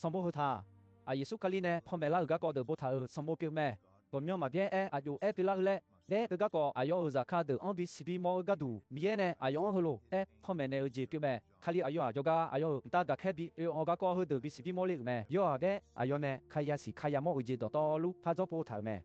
สมบูรณ์ท่าอายุสุขัลีเนี่ยพ่อแม่ละก็ก็เดือบท่าสมบูรณ์เปียแม่ตัวเมียมาเบี้ยอายุปีละเล่เล่ก็อายุจะขาดอันบิสิบีมอก็ดูมีเนี่ยอายุฮัลโหลพ่อแม่เนี่ยจีเปียแม่ขาลีอายุจะก็อายุตาก็แค่บิก็เดือบิสิบีมอเลยแม่ย่อเด้อายุเนี่ยขยะสิขยะมอจีต่อลูกพาจบท่าแม่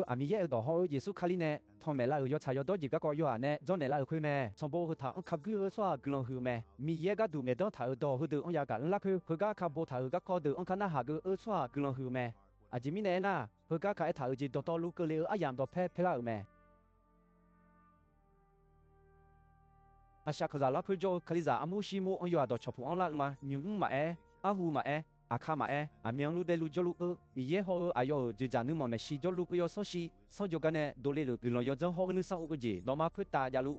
อามีเยอะต่อเยซูขาลีเนี่ยพ่อแม่ละชายตัวจีก็ย่อเนี่ยจนเนี่ยละคุยแม่สมบูรณ์ท่าขับกือสวากลงหูแม่มีเยอะก็ดูแม่ต้องท่าต่อดูอยากกันละคือก็ขับท่าก็ดูขนาดหากสวากลงหูแม่อาจิมีเนี่ยนะก็ขายท่าจีต่อลูกก็เลยอายังต่อเพลาแม่อาชาคาลาพูดโจคลิซาอามูชิโมอันยูอาดอชพูอันละมายุงมาอาหูมาอาคามาอามีอันลูเดลูจลูมีเยฮออายุจูจานุมาเมชิจลูกยอสชิสจกันเนโดเลลูกิลยอจังฮอกนุสาอุกจีนอมาพุตตายาลู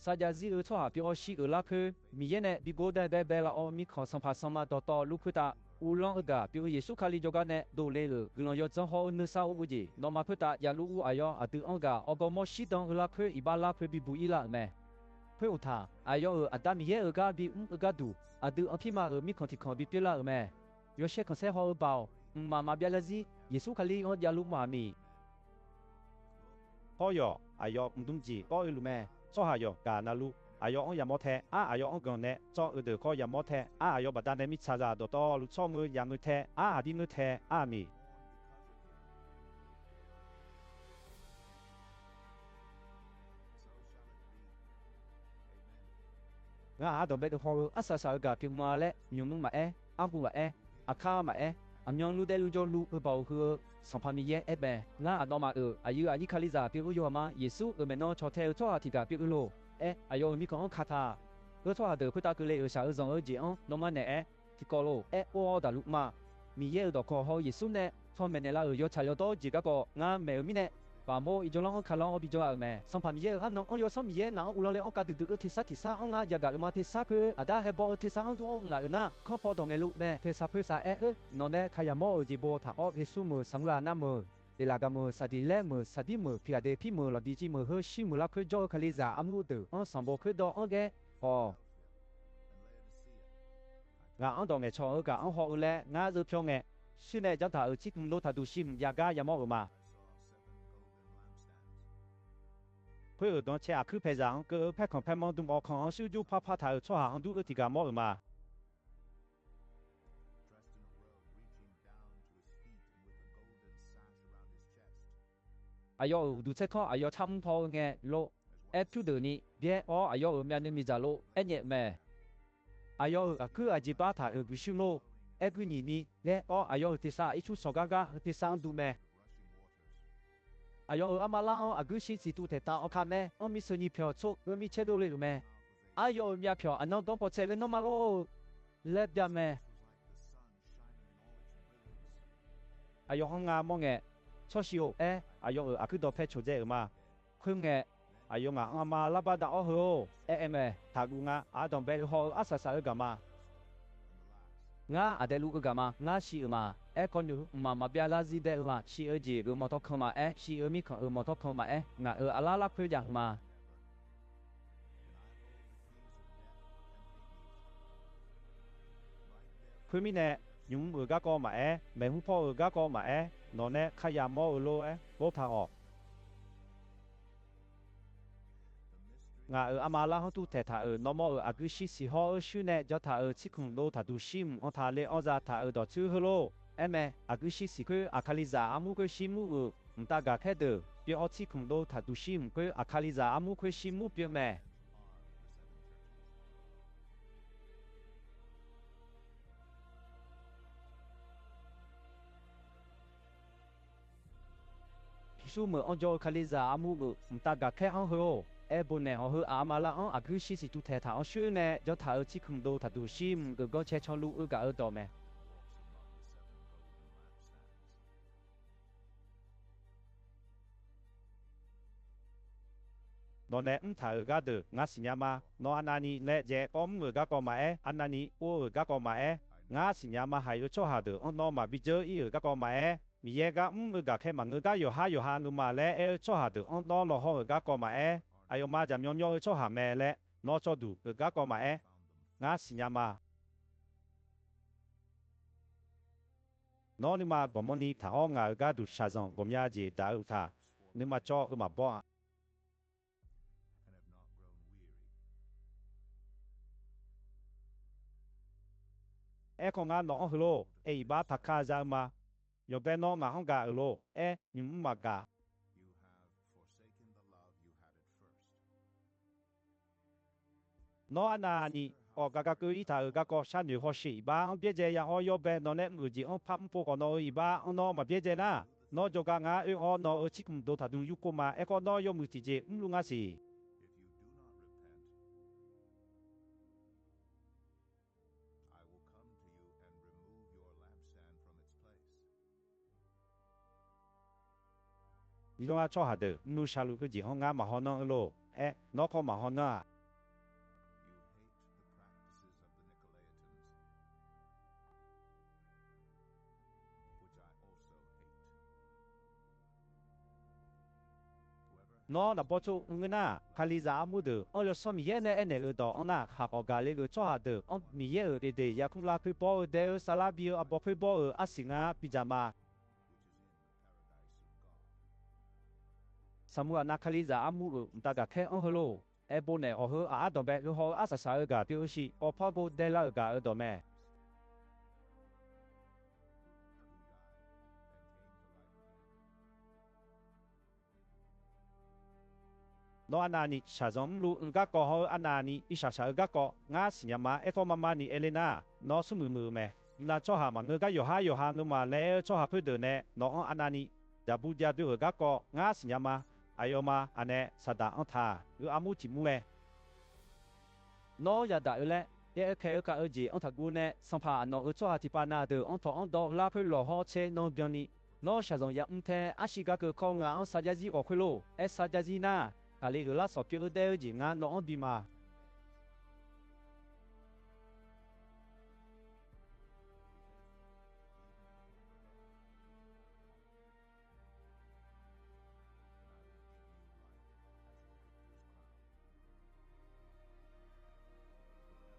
ซาจาซีทัวปิโอชิลาเพมีเยเนบิโกเดเบเบลาอมิคอสัมภาสัมมาต่อลูกพุตตาอูลองกาปิโอเยซูคาลิจกันเนโดเลลูกิลยอจังฮอกนุสาอุกจีนอมาพุตตายาลูอายุอาตุอังกาอกมอชิดองลาเพอิบาลาเพบิบุอีลาเมเพื่อท่าอายุอาตามีเยอะก็บิก็ดูอาดูอภิมามีคนที่คนบิเปล่าแม่ยศคนเสียหัวเบามาเบียลซีเยซูคาลีอดยาลุมามีพ่อยอายุดุงจีก็รู้แม่สหายกานาลูอายุยามอเทอายุกันเนจ้าเดือก็ยามอเทอายุบัดนั้นมิชาจาดต่อลุชอมือยามเทดินเทมีดอกเบ็ดหัวอาศัยกับพิมมาเล่ยุงมาอาบูมาอาคามาอามีอันลูเดลูจลูเบาคือสัมภามีเยเบดอมาอายุคาลิซาพิโยมาเยซูเมนอชอเทลชัวที่กับพิโลอายุมีของคาถาชัวเดือพุตตะกุเลชาอุซองจีอันนอมาเนที่กอโลโอดาลุมามีเยดอกคอเยซูเนทอมเมเนลายชายโตจีก็งาเมลมิเนปาโมอีจงลองคาลองอบิจวาเมสัมภามีเยอันน้องยอสัมมีเยน้องอุลเลอกัดดึกทิสาอังยากาลมาทิสาคืออาดาเฮบอทิสาอังตัวงานะข้อพอตรงเอลุเมทิสาพิสานอนเนขยามอจีโบถาอเฮซูมือสังลานามือเดลากามือสติเลมือสติมือพิอาเดพิมือลอดีจีมือเฮชิมือลาคือโจคาลิซาอัมรูเดอสัมโบคือดออังเกงาอันตรงเอชอกาอังฮออุเลงาจุพงเอชิเนจันทาจิคุมโลทาดุชิมยากายามอมาเพื่อตอนเช้าคือเพจังก็แพ็คของแพ็คมองดูออกของสู้จูพาถ่ายชั่วหางดูที่กามอมาอายุดูเช็คข้ออายุช้ำพอไงโลทุเดือนนี้เบี้ยอายุมีอันมีจาโลเนี่ยแม่อายุคืออาจีบ้าถ่ายวิชุโลกุนี่และอายุที่สาอิชุสกากาที่สางดูแม่อายุอามาลาอากุชิสิตุเตตาอคาเมมีสนิเพียวโชมีเชดูเลยรู้ไหมอายุมีเพียวอันนั้นต้องพอเชลนมาโลเล็บยาเมอายุห้องงามองเงชอชิโออายุอากุดอเพชโจเจมาคุงเงอายุงามาลาบาดาโอโฮเมทากุงอาดอมเบลฮออาซาซาเอกามางาอเดลูกกามางาชีมาคอนยูมาเบียลาซีเดลมาชีจีมอตอคมาชีมีของมอตอคมางาอาลาลาเพจังมาคุมิเนยุงก็ก็มาเมหุพ่อก็ก็มานอนขยามอโลโบทาออกงาอามาลาฮตุเตถานอมอากุชิสิฮอชูเนจถาชิคุงโลทาดุชิมอทาเลอซาทาดอชูฮโลเมอากุชิสิคืออาคาลิซาอามุกชิมุตากาแค่เดเปียอชิคุงโลทาดุชิมคืออาคาลิซาอามุกชิมุเปียแม่ชูมืออันโจคาลิซาอามุตากาแค่อันโฮบุญเนี่ยเขาอามาละอากุชิสิตุเทถาชื่อเนี่ยจะถ่ายชิคุมโดถ่ายดูชิมก็เชชอลูกับต่อแม่นอนเนี่ยถ่ายก็เดืองาสิญญามานอนอันนี้เนี่ยเจ้าอมก็มาอันนี้โอ้ก็มางาสิญญามาให้ยช่วยหาเดือนอนมาบิเจออีก็มามีเยก็ก็แค่มันก็อยู่หานุมาแล้วช่วยหาเดือนอนรอห้องก็มาอายุมาจะมีโยช่วยหาแม่และนอชอดูก็มางาสิญญามา nó nhưng mà bọn mình thả họ ngài ga đủ sa dòng gồm nhà gì đã ưu thả nhưng mà cho mà bỏ con ngà nó hư lô ba thắc khá ra mà yo bên nó mà không gà hư lô nhưng mà gà nó anh à ni gà cứ ít thà gà có sản nhiều họ sĩ ba ông biết gì ya họ yo bên nó nè người gì ông phạm phố của nó ba ông nó mà biết gì na nó cho gà ngà họ nó ở chỉ cũng đồ thà đúng yêu mà con nó yo mực gì luôn ngà gì nó cho hạt được nu sa lu cái gì họ ngà mà họ nó lô nó có mà họ nó nó là bao nhiêu người na khai ra mua được ông là sao mi này ở đó ông na học ở gà lên cho hạt được ông mi ở đây đây ya cũng là phải bỏ ở đây salabio à bỏ phải bỏ ở asinga pijama Samua na khai ra mua được ta cả khe ông hello bố này ở hở đó bé họ ở sa ở gà biểu示ở跑步đây là gà ở đó mẹ nó anh ani sa giống lu gà có họ anh ani ít sa gà có ngã sinh mà phô mama ni Elena nó sum mù mẹ là cho hà mà người gà yo ha nó mà lẽ cho hà phải được nè nó anh ani đã bù gia được gà có ngã sinh mà ayo mà anh sa đã ông thà amu chỉ mu mẹ nó ya đã lẽ để cái ở gì ông thằng gu nè xong phà nó ở chỗ thì bà na được ông thọ ông đó là phải lò họ chế nó biếng ni nó sa giống ya thế asiga cái con ngà ông sa gia gì ở khuê lô sa gia gì na ali là sọ piu đeo gì ngà nó bị mà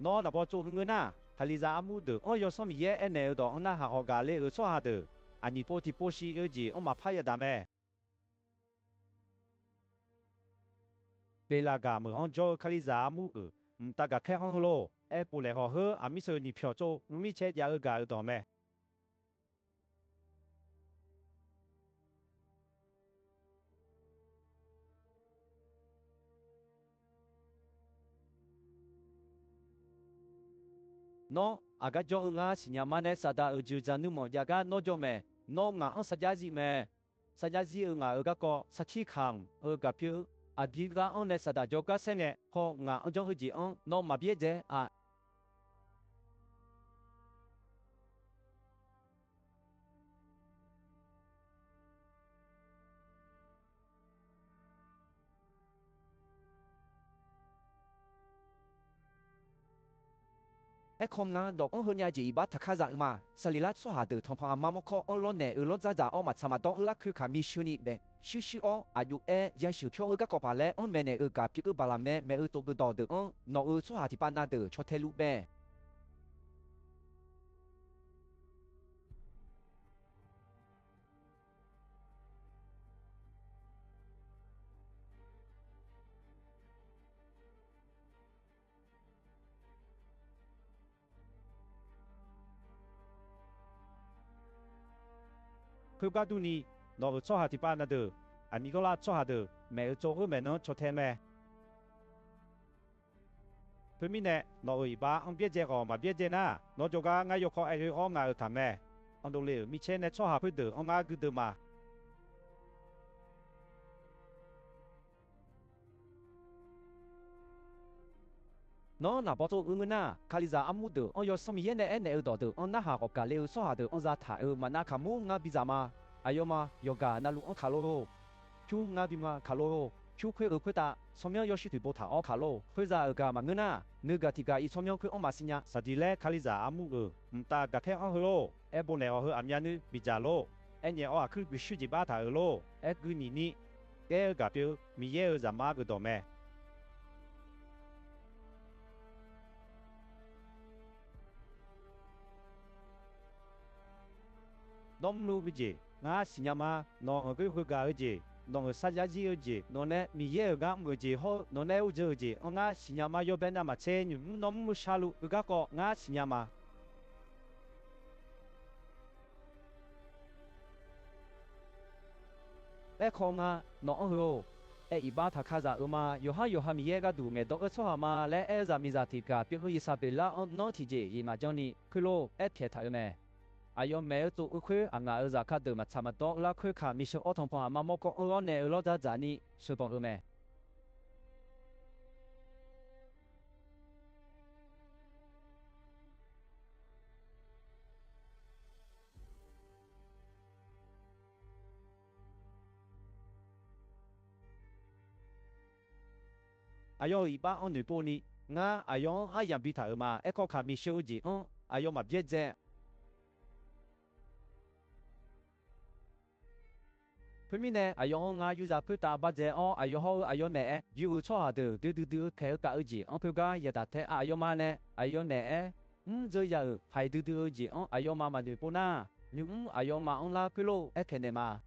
nó là bao nhiêu người na khai ra amu được yo xong ye anh ở đó ông na họ gà lên ở chỗ hà được anh đi bộ thì bộ xí ở gì ông mà phải ya đam mẹ Bela gà mở ông cho khai ra amu ta gà khai ông lô bù lệ họ hơ mi sợ ni phiêu cho mi chết ya ở gà ở đó mẹ nó aga cho nga sinyamane sada ujuzanu mo yaga no jo me no nga ang sajaji me sajaji nga aga ko sachi khang aga pyu adiga on ne sada joka sene ho nga ang jo huji on no ma bie je không ngờ đọc ông hơn nhà gì bắt thắc rằng mà salila số hạt từ thằng phàm mà có ông lo nè lo ra ông mà tham đó là cứ cảm biết nè siêu ông ayu ya siêu cho cái cọp lẽ ông mẹ nè cả cái bà làm mẹ tôi cái đó được ông nó số hạt thì ban na được cho thế lúc bé 그가 두니 너 처하디 빠나드 아니고라 처하드 매우 조금 매너 좋테매 그미네 너 이바 엉비제고 마비제나 너 조가 nga 요코 아이 엉가 타매 엉돌리 미체네 처하프드 엉가 그드마 nó là bao nhiêu người na khai ra amudu ông yo sami yene ene ở đó được ông na ha có cả leo so ha được ông ra thả ở mà na kamu nga bizama ayoma yoga na lu ông thả lô chu nga bima kaloro chu kwe ở kwe ta so명 yoshi tu bo thả ở thả lô kwe ra ở cả mà người na nữ tiga i so명 kwe ông masinya sadile khai ra amudu ta gặp theo ông lô ebone ở âm nhanu bizalo enye ở cứ bị suy ba thả ở lô cứ nini cái gặp biểu mi ye ở zama cái đó mẹ nom lu biji nga sinyama no ngi hu ga ji no sa ya ji ji no ne mi ye ga mu ji ho no ne u ji nga sinyama yo ben na ma che nyu nom mu shalu ga ko nga sinyama e ko nga no ho e iba tha kha za ma yo ha mi ye ga du nge do so ha ma le e za mi za ti ka pi hu yi sa pe la on no ti ji yi ma jong ni khu lo e phe tha me ayo me tu khu a nga za kha de ma cha ma do la khu kha mi sho o thong pa ma mo ko o ne lo da za ni so bo me ayo iba on ne po ni nga ayo ha ya bi tha ma e ko kha mi sho ji ayo ma bie je Pui mi ne ayo nga yu za pu ta ba je o ayo ho ayo ne e yu cho ha de ke ka ji on pu ga ya da te ayo ma ne ayo ne e zo ya hai ji on ayo ma ne po na ni ayo ma on la pu lo e ke ne ma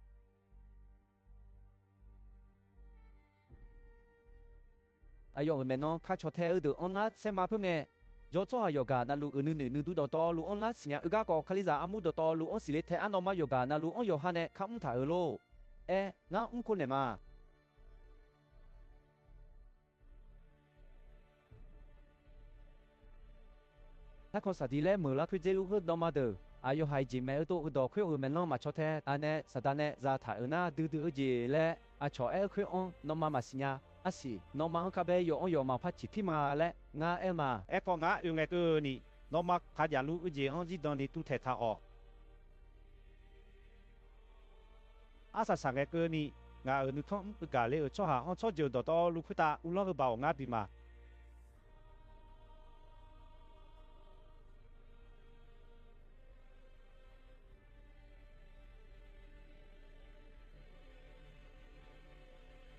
ayo me no ka cho te de on la se ma pu ne yo cho ha yo ga na lu nu du do lu on la sia ga ko khali za amu do lu on si le te an no ma yo ga na lu on yo ha ne ka tha lo e nga ko ne ma ta ko sa di le mo la pu je lu hu do ma de ayo hai ji me do do khu me no ma cho te ane sa da ne za tha na du ji le a cho e khu on no ma ma sia a si no ma ka be yo ma pha chi ti ma le nga e ma e ko nga yu nge ku ni no ma kha ya lu ji on ji don ni tu the tha o asa sa nge ku ni nga nu thong ga le cho ha on cho jo do lu khu ta u lo ba nga bi ma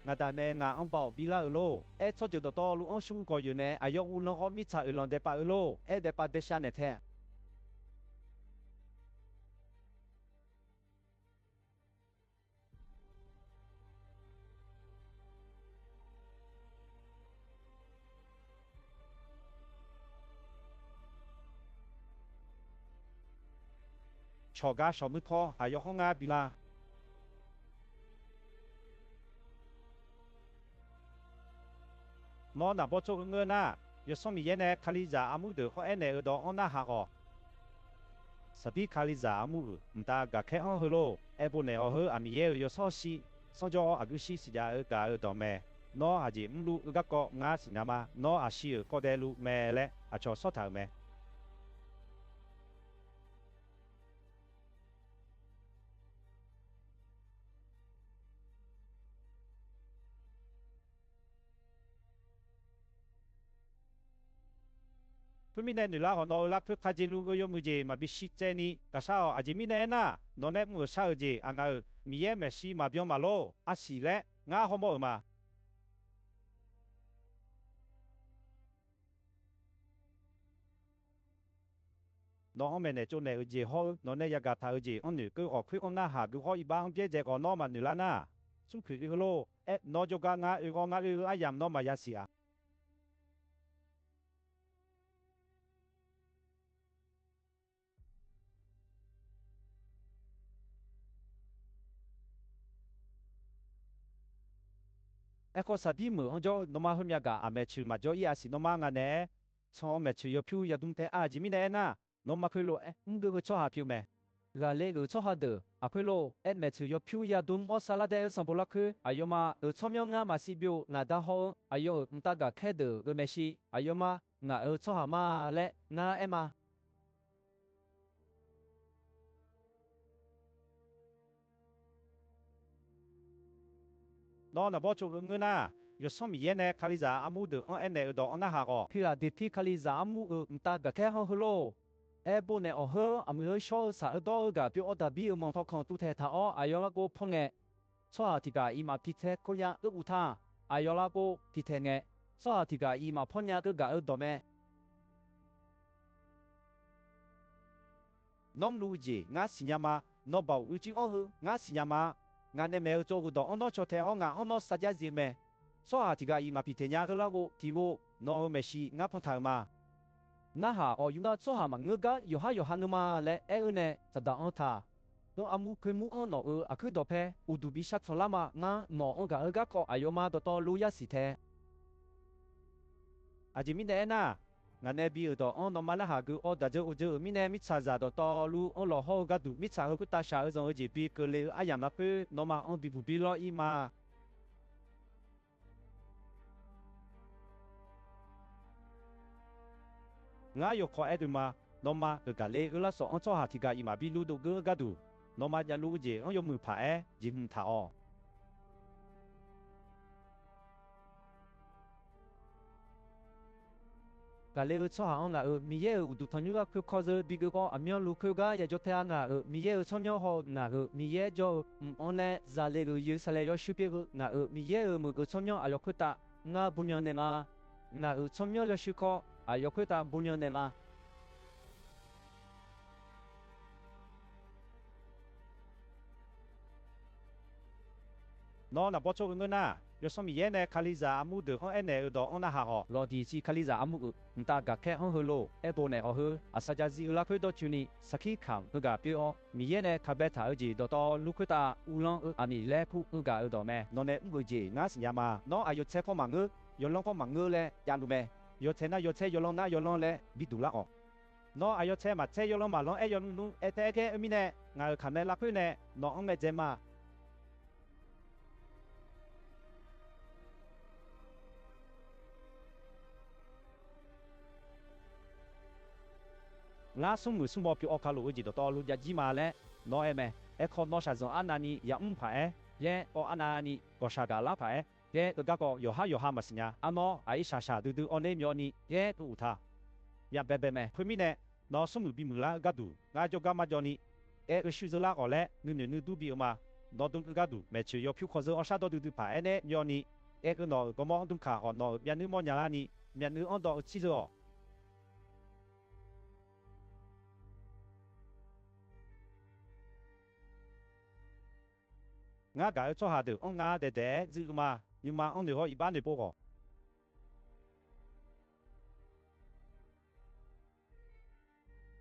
nga ta ne nga on bao bi la lo e cho jo do lu on shung ko yu ne ayo u lo o mi cha u lo de pa lo e de pa de sha ne the cho ga so mu pho ayo ho nga bi la nó nằm bao chỗ ngơ na, giờ xong mình này khali giả amu được họ này ở đó ông na hạ họ. Sabi khali giả amu, người ta gạt khẽ họ hơi lô, em bố này họ hơi ami giờ so si, xong cho agusi si giả ở cả ở đó mẹ, nó à gì lu gác có ngã si nama, nó à si ở có đê lu mẹ lẽ, à cho so thảo mẹ. Pemine nila họ nói là phước khai lu có yếm gì mà bị shit chế ni, cả sao à gì mine na, nó ném mua sao gì anh ở mía mẹ si mà biong mà lo, à si lẽ ngã họ mua mà. Nó hôm nay chỗ này gì họ nó này ya gạt thảo gì ông nữ cứ họ khuyết ông na hà cứ họ ibang biết gì còn nó mà nila na, chúng khuyết cái lo, nó cho cái ngã ai yam nó mà ya si à. Eko sabi mu onjo noma humya ga amechu ma jo iya si noma nga ne so mechu yo pyu ya dum te a ji mi ne na noma khlo ngu go cho ha pyu me ga le go cho ha de a khlo mechu yo pyu ya dum o sala de san bola khu ayoma cho myo nga ma si byo na da ho ayo nta ga khe de go me shi ayoma nga cho ha ma le na ema nó là bao chỗ ngơ na, giờ xong mình này khali giả amu được ông này ở đó ông na hạ họ. khi là đi thi khali za mu ta ga khe ho lo e bo ne o ho am ho sho sa do ga pi o da bi mo to khon tu the tha o ayo go phong nge so ha ti ga i ma pi the ko ya u tha ayo la go ti the nge so ha ti ga i ma phong ya ga o do me Nom lu gì ngã xì nhà mà nó bảo ưu chi ô hư ngã xì nhà mà ngã nên mèo cho đó ông nó cho theo ông nó sát giá gì mẹ số hà thì cái mà bị thế nhà cái là vô thì vô nó ở mẹ xì ngã phong thảo mà na ha o yuna so ha mang ga yo ha numa le e une sa da on tha no amu ke mu on no a ku do pe u du bi shat so lama nga no on ga ko ayoma do to lu ya si the à chỉ mình đây na ngã nên bị ở đó ông nó mà là hà cứ ở đó giờ mình nên mình xả ra đó to lu ông lo ho cái đủ mình xả hơi cái ta xả ở trong cái bị cái lệ ai làm là cứ nó mà ông bị lo im mà ngã yêu khó ấy mà nó mà cái lệ cái là sợ ông cho hà thì cái mà bị lu đâu cái đủ nó mà nhà lu gì ông dùng mực phải gì không thảo ga le so ha on la mi ye u du thonyu ga ku ko ze bi ko amyon lu ku ga ya jo te nga mi ye so nyo ho na mi ye jo on le za le lu yu sa le yo shu pi na mi ye mu ko so nyo a yo ku ta nga bu nyo ne ma na so nyo le shu ko a yo ku ta bu nyo ne ma nó là bao nhiêu người na有什么嘢呢？卡里扎阿姆的，我哎呢，有到我那下哦。lo di si kali za amu u ta ga ke on holo e bo ne o hu asaja zi la ku do chuni saki kham u ga pi o mi ye ne ka be ta ji do to lu ku ta u long ami le pu u ga u do me nó ne u ji ngã sinh mà nó ai xe phong mạng ngư有long phong mạng ngư le ya lu me有车那有车有long那有long le bị đủ la哦。nó ai xe mà xe有long mà long ai有long ai thế cái mi ne ngài khám ne la ku ne nó ông mẹ mà ngã sung mù bò phiêu okalu gì đó to lu ya ji mà lẽ nó em e con nó sao anani ya phải ye o anani có sao cả lá phải ye cái có yo ha mà xin nha ano ai sa du on em yo ni ye tu tha ya bebe me phui mi ne nó sung mù bi mù la ga du ngã cho ga ma jo ni e cái shu la có lẽ nu du bi mà nó tung ga du mẹ chiều yo phiêu khó giờ sa do du phải ne yo ni e cái nó có mong tung khả họ nó ya nu mo nhà la ni ya nu on do chi rồi ngã cái cho hà được ông ngã để chứ mà nhưng mà ông được họ一般的不好。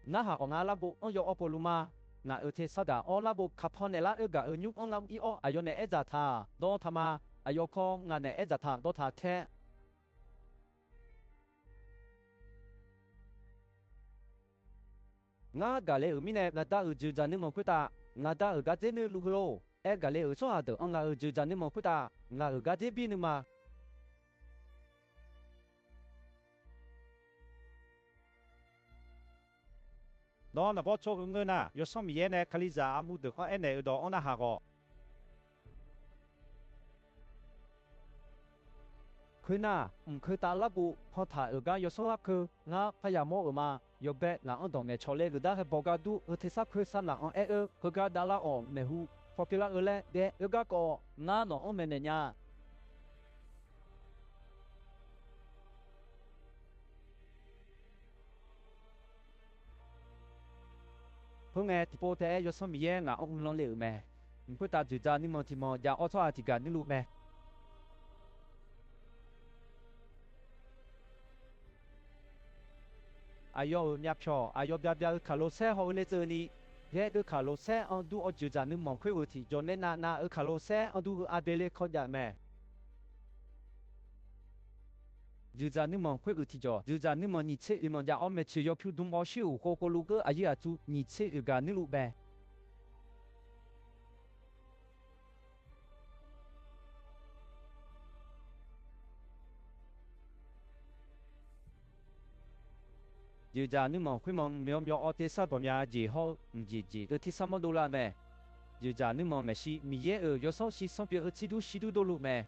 na ha o nga la bu on yo opoluma na u te sada o la bu kapone la u ga u nyu on la i o ayo ne e za tha do thama ayo ko nga ne e za tha do tha the nga ga le u mi ne na da u ju ja ni mo ku ta nga da u ga je ni lu lo e ga le u so ha de on nga u ju ja ni mo ku ta nga u ga je bi ni ma nó là bao nhiêu người na có什么嘢呢？卡里扎阿姆的话哎呢到我那下个佢那佢打拉布破塔而家有所合佢我พยายาม摸嘛有別嗱我同你坐咧佢打係報價都佢睇曬佢三嗱我佢家打啦我咩乎 popular 佢咧嘅佢家個我攞我咩嘢佢嘅啲波睇有什麼嘢我唔攞了咩唔佢打住咋你冇提冇呀我錯下啲㗎你錄咩ayo nyapcho ayo bia khalo se ho le zeni ye de khalo se on du o ju ja nu mong khwe wo ti jo ne na e khalo se on du a be le kho ja me ju ja nu mong khwe wo ti jo ju ja nu mong ni che i mong ja o me che yo phu du mo shi u ko lu ge a yi a tu ni che u ga nu lu be giờ ra nếu mà khuyên mong miêu miêu ở thế sao bọn nhà gì họ gì ở thế sao mà đô la mẹ giờ ra nếu mà mẹ si mi ye ở yo sao si sao bị ở chỉ đu đô lu mẹ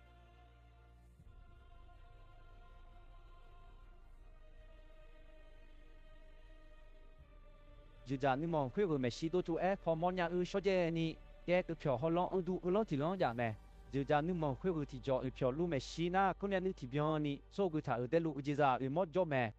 giờ ra nếu mà khuyên mẹ si đô chú ép họ mong nhà ở sao vậy ni ye cái phiếu họ lo ở đu ở lo thì lo giả mẹ giờ ra nếu mà khuyên thì cho ở phiếu lu mẹ si na con nhà nữ thì biếng ni số cái thà ở đây lu giờ ra ở mót cho mẹ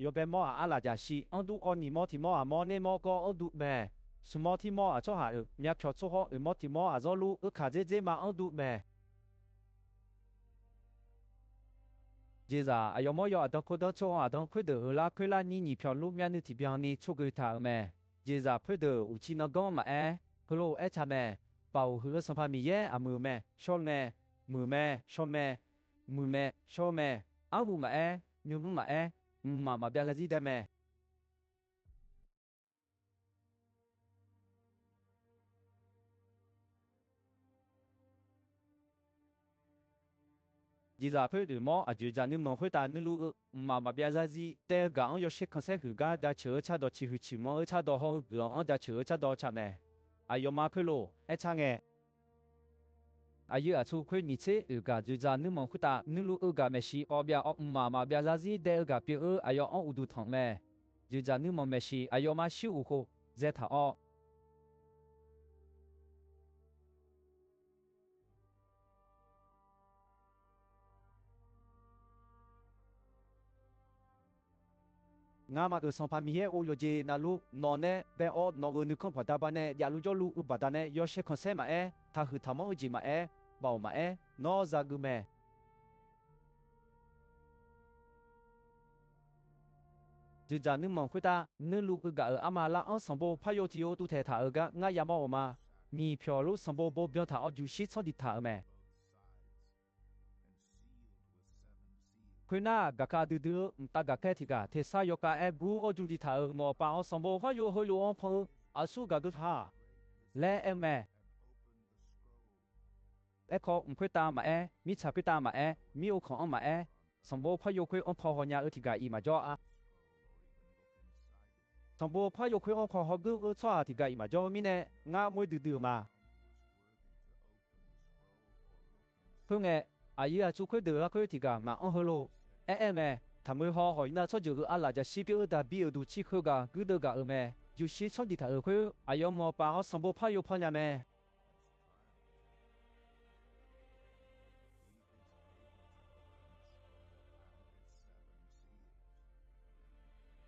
有别莫阿拉加西，安都安尼莫提莫阿莫内莫个安都咩？什么提莫阿做下面票做好，莫提莫阿做路，卡这嘛安都咩？接着啊，要么要到看到做啊，到看到看你票路面的提标你出个他咩？接着看到有钱那个嘛去路查咩？包和上盘米耶啊มือ咩？小咩？มือ咩？小咩？มือ咩？小咩？阿姆咩？牛姆咩？嘛别个记得咩？接着看到么啊，就在你们回答你路嘛别个记，但讲要些看些去个，但车差到去么差到好，然但车差到差咩？啊要嘛去路，差嘅。ayu achu khoi ni che ga ju za nu mong khuta nu lu ga me shi o bia o ma bia za zi de ga pi ayo o udu thong me ju za nu mong me shi ayo ma shi u ko ze tha o nga ma de son pa mi ye o yo je na lu no ne be o no go nu kon pa da ba ne ya lu jo lu u ba da ne yo she kon se ma ta hu ta mo ji ma bao ma no za gu me ju za nu mong khuta nu lu ga ama la on son bo pa yo ti o tu the tha ga nga ya mo ma mi phyo lu son bo bo byo tha o ju shi cho di tha me Kuna gaka dudu mta gaka tiga te sa yoka bu o judi ta mo pa o sombo fa yo ho lo on pho asu ga du ha le eme ko mkweta ma mi cha kweta ma mi o khon ma sombo fa yo kwe on pho ho nya tiga I ma jo a sombo fa yo kwe on pho ho gu cha tiga I ma jo mi ne nga mo dudu ma Punge ayi a chu kwe de la kwe tiga ma on ho lo他们好好那做这个阿拉家西边的比尔都去去个，古德个咩？就是从地头去，哎呀莫把好上波怕有怕呀咩？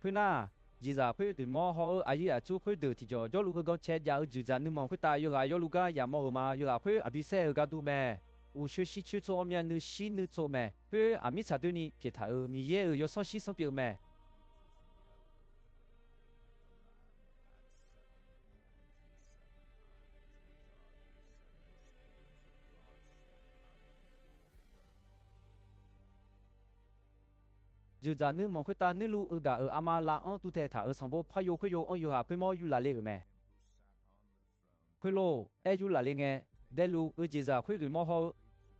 去那，现在去对莫好阿姨啊，做去的提着，如果讲车要就在你莫去打，有路个也莫嘛，有去阿比赛个都咩？有学习去做面你西你做咩？去阿米查对你撇头，你也有所西手表咩？就在你莫去打，你路个阿妈拉安都在头上波怕有去有，有下去莫有哪里个咩？去咯，有哪里个？在路现在去对莫好。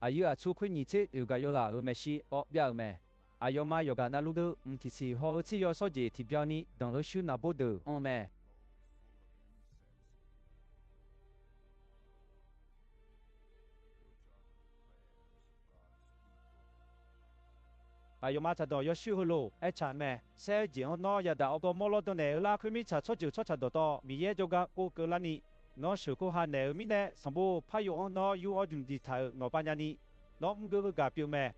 ayu a chu khoi ni che yoga yoga me shi o bia me ayo ma yoga na lu do ti si ho chi yo so je ti bia ni dong lo shu na bo de on me ayo ma cha do yo shu lo cha me se ji on no ya da o go mo lo do ne la khu mi cha cho ju cho cha do mi ye yoga ko ko la ni nó sửa cô hà nè mi nè sắm bộ phải yo nó yu ở dùng đi thở nó ba nhà ni nó không có gặp biểu mẹ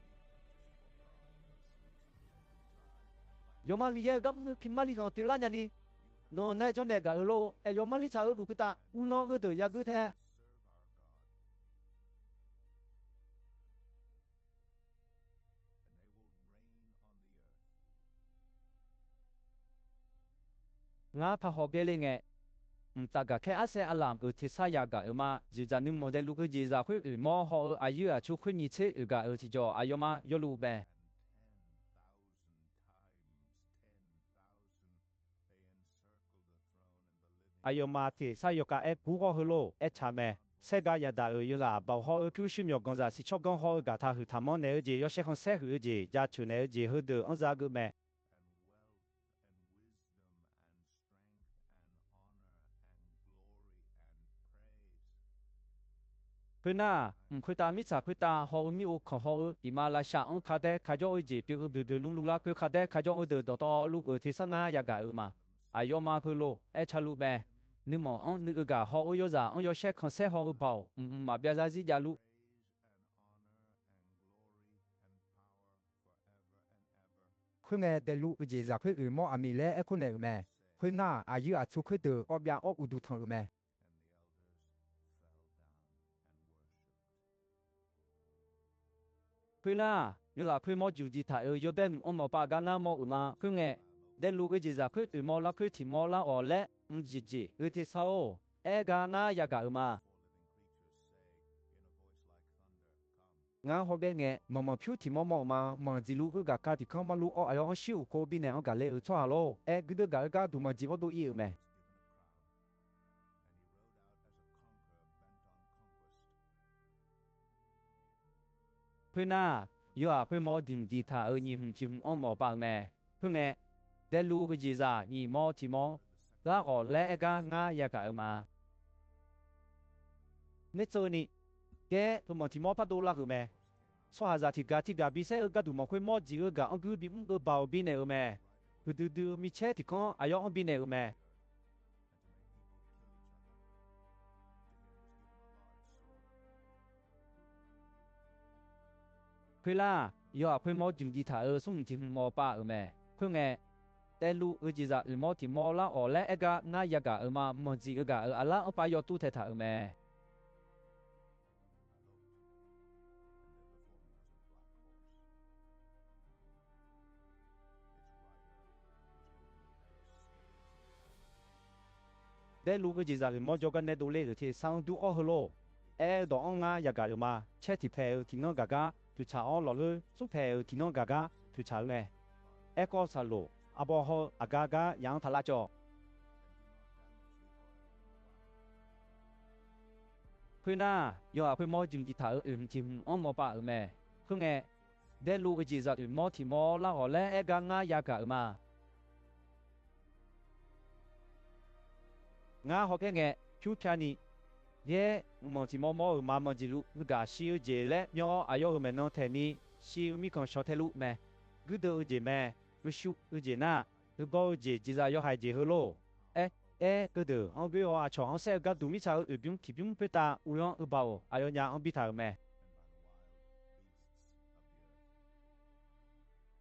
yo ma li ye gam kim ma li no ti la nhà ni nó nè cho nè ga lo yo ma li cha u ku ta nó có được ya cứ thế ngã pha họ bê lên nghe ta ga ke ase alam ti sa ya ga ma ji za ni model lu ji za khu mo ho ayu a chu khu ni che ga ti jo ayoma yo lu be ayoma ti sa yo ka bu ho lo cha me se ga ya da yu la ba ho ku shi myo gon za si chok gon ho ga ta hu ta mo ne ji yo she khon se hu ji ja chu ne ji hu de on za gu me Pena, mkweta mitsa kweta ho mi o kho ho di ma la sha on khade khajo ji pi bu de lu la kwe khade khajo de do to lu ko thi sana ya ga ma ayo ma khu lo cha lu be ni mo on ni ga ho yo za on yo she khon se ho ba ma bia za ji ja lu ခွငဲတဲ့လူအကြီးစားခွေမောအမီလဲအခုနေမဲခွနာအာယူအချုခွတေအောဗျာအောဥဒုထောမဲ ခွေလာရလာခွေမောဂျူဂျီတာရဘဲအမောပါကနာမောဥမာခွငဲတဲ့လူအကြီးစားခွေမောလာခွေတီမောလာအော်လဲဂျီဂျီရတိဆောအဲဂါနာယကာဥမာငါဟောဘဲငဲမမဖြူတီမောမောမာမန်ဂျီလူကကာတီခေါမလူအော်အယောရှိုကိုဘိနေအော်ကလေချွာလောအဲဂဒဂါကာဒူမဂျီဘဒူအီမဲ เพื่อน่าย่าเพื่อมอดิมดีท่ายิมจิมอ้อมอปางแม่เพื่อไงเดลูกจีซ่ายีมอทีมอลาออและกางายากะมาเนโซนี่แกตัวมอทีมอพัดดูลักแม่สวาซาทิกาบิเซกะดูมอคุยมอจีกะอังกูบิมกบ่าวบิเนแม่ดูมีเชติคอนอายอบิเนแม่เพื่อล่าย่าเพื่อมอจิมดีท่าส่งจิมมอป้าแม่เพื่อไงแต่ลูกจีซ่ามอที่มอละออและกางายากะมามอจีกะอะละอปายอตุเทท่าแม่แต่ลูกจีซ่ามอจกันเนดูเลที่สังดูออฮโลดองงายากะมาเชติเพลที่นอกะသူချာအောလော်လစုဖဲတီနောဂါဂါသူချာလဲအကောဆာလိုအဘောဟောအဂါဂါယန်ထလာချောဖွေနာယောအဖွေမောဂျင်တီတာဂျင်အမောပါမဲခုငဲဒဲလူကကြီးဇတ်မောတီမောလာဟောလဲအဂါငါယာကာမာငါဟောကဲငဲဖြူချာနီ耶，莫提莫妈妈记录，个西节嘞，苗哎呦们弄台米，西米看小台路咩，古多节咩，不修节那，不包节其实要还节好咯，古多，我比我从我些个杜米草不用提不用不打，无用不包，哎呦伢我比他咩，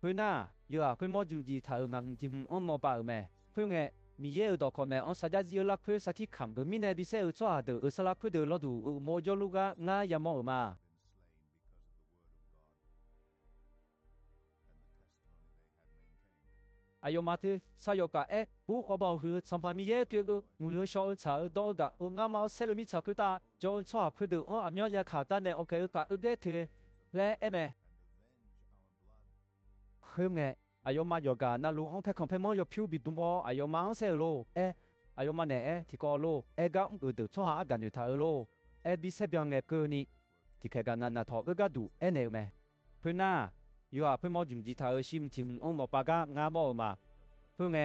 佢那，有啊，佢莫就记头能就我莫包咩，佢嘅。มีเยอะดอกคอมเมอสัจจิลักเพื่อสักที่คำก็มีในบิเซอชัวเดอสลักเพื่อเดอลดูโมจลูกางายามอมาอายมาเตสายกะผู้ขบ่าวคือสัมภามีเยอะเกี่ยวกับมูลชอชาดอกะงามาเซลมิชาคือตาจอชัวเพื่อเดออเมียขาตันเนโอเคกะเดเทและเมเพิ่มไงอายมาโยกานาลูองเพคคอมเพมอยพิวบิดุมออายมาเซโลอายมาเนที่กอโลกะอุดชัวอากันอยู่ทาโลบิเซบยังเงเกนี่ที่แค่กันนาทอกกะดูเนเมเพื่อน่าอยู่เพื่อมอจิมจิทาชิมทิมองมปากะงามอมาเพื่อไง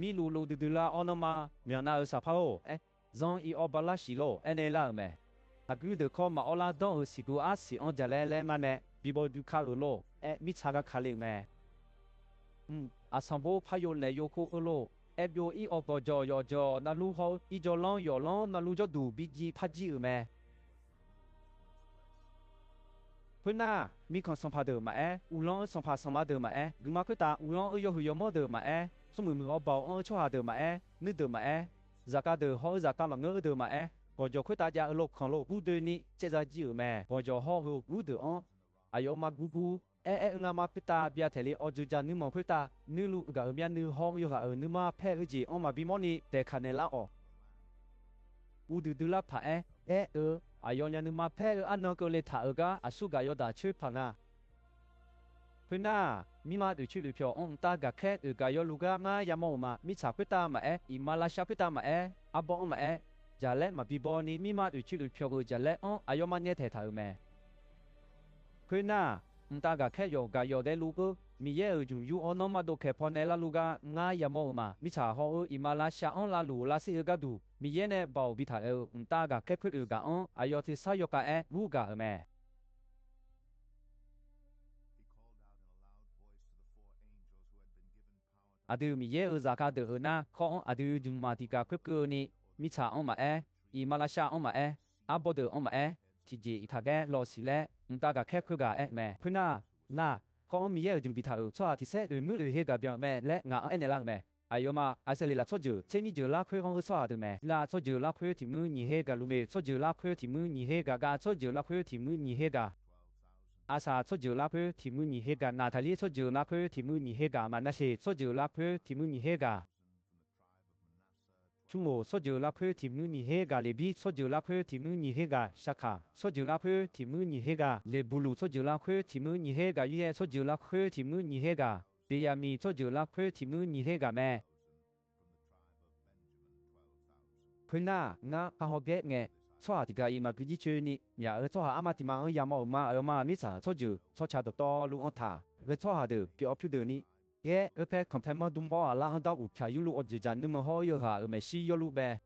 มีลูลูดุลาออนมาเมียนาสาพาโอซองอีอบาลาชิโลเนลาเมอากูเดคอมาอลาดองสิกูอาสิออนจะเลมาเนบิบอดูคาโลมิชากะคาเลเมอาสัมโบพายโลเนโยโคโลโยอีออกจอยนาลูฮออีจอลองยอลองนาลูจอดูบิจีพัจิเมเพื่อน่ามีคนสัมภาเดิมมาอุลองสัมภาสัมมาเดิมมากุมาคุตาอุลองยอหุยมอเดิมมาสมุนมือเบาชัวเดิมมานึกเดิมมาจากาเดิมฮอจากาหลังเดิมมาพอจอคุตาจะโลกของโลกกูเดินนี่เจจะจิ๋วแม่พอจอฮอกูเดิมอายมากูงามาพิตาเบียเทลีอจูจานึมพิตานึลูกะเมียนึฮองอยู่กะนึมาแพ้จีอมาบิมอนี่แต่คันเนลาออูดูลาผาอายอนยานึมาแพ้อันนก็เลยถากะอสุกายอดาชื่อพังาเพื่อน่ามีมาดูชื่อเพียวองตากะแค่กายอลูกะงายามอมามิชาพิตามาอิมาลาชาพิตามาอับบอมาจาเลมาบิบอนี่มีมาดูชื่อเพียวจาเลอายอมาเนี่ยเทถาแม่เพื่อน่าตากะแค่โยกะโยเดลูกมีเยอะจุยูออนมาโดแค่พอเนลาลูกะงายามอมามิชาฮออิมาลาชาออนลาลูลาซิกะดูมีเยเนบ่าวบิถาตากะแค่เพื่อกะอายอติสายกะวูกะแม่อดูมีเยอะจากาเดอนาขออดูจุมาติกะคริปเกนี่มิชาออนมาอิมาลาชาออนมาอับบอเดอออนมาที่จีอิทาแกลอสิเลตากะแค่คือกะแม่เพื่อน่า可米耶就比他错啊，提些对母对黑个表咩嘞，我安尼啦咩？哎呦嘛，阿些里啦错就，这你就拉开讲错的咩？啦错就拉开题目你黑个路咩？错就拉开题目你黑个噶，错就拉开题目你黑个。阿萨错就拉开题目你黑个，娜塔莉错就拉开题目你黑个，曼那些错就拉开题目你黑个。chúng mồ số giờ là phơi thì mưa nhị hega lệ bi số giờ là phơi thì mưa nhị hega shaka số giờ là phơi thì mưa nhị hega lệ bulu số giờ là phơi thì mưa nhị hega ye số giờ là phơi thì mưa nhị hega biyami số giờ là phơi thì mưa nhị hega mẹ phơi na nga ha học biết nghe số thì cái mà cứ đi chơi ni nhà ở số ama thì mà ở nhà ở mà mi sa số giờ số cha được to luôn ăn thà cái số được cái option được ni ye ở pe compare mà đúng bao là hắn đâu phải yêu lu ở dưới chân nhưng mà họ yêu hà ở mấy xí yêu lu bè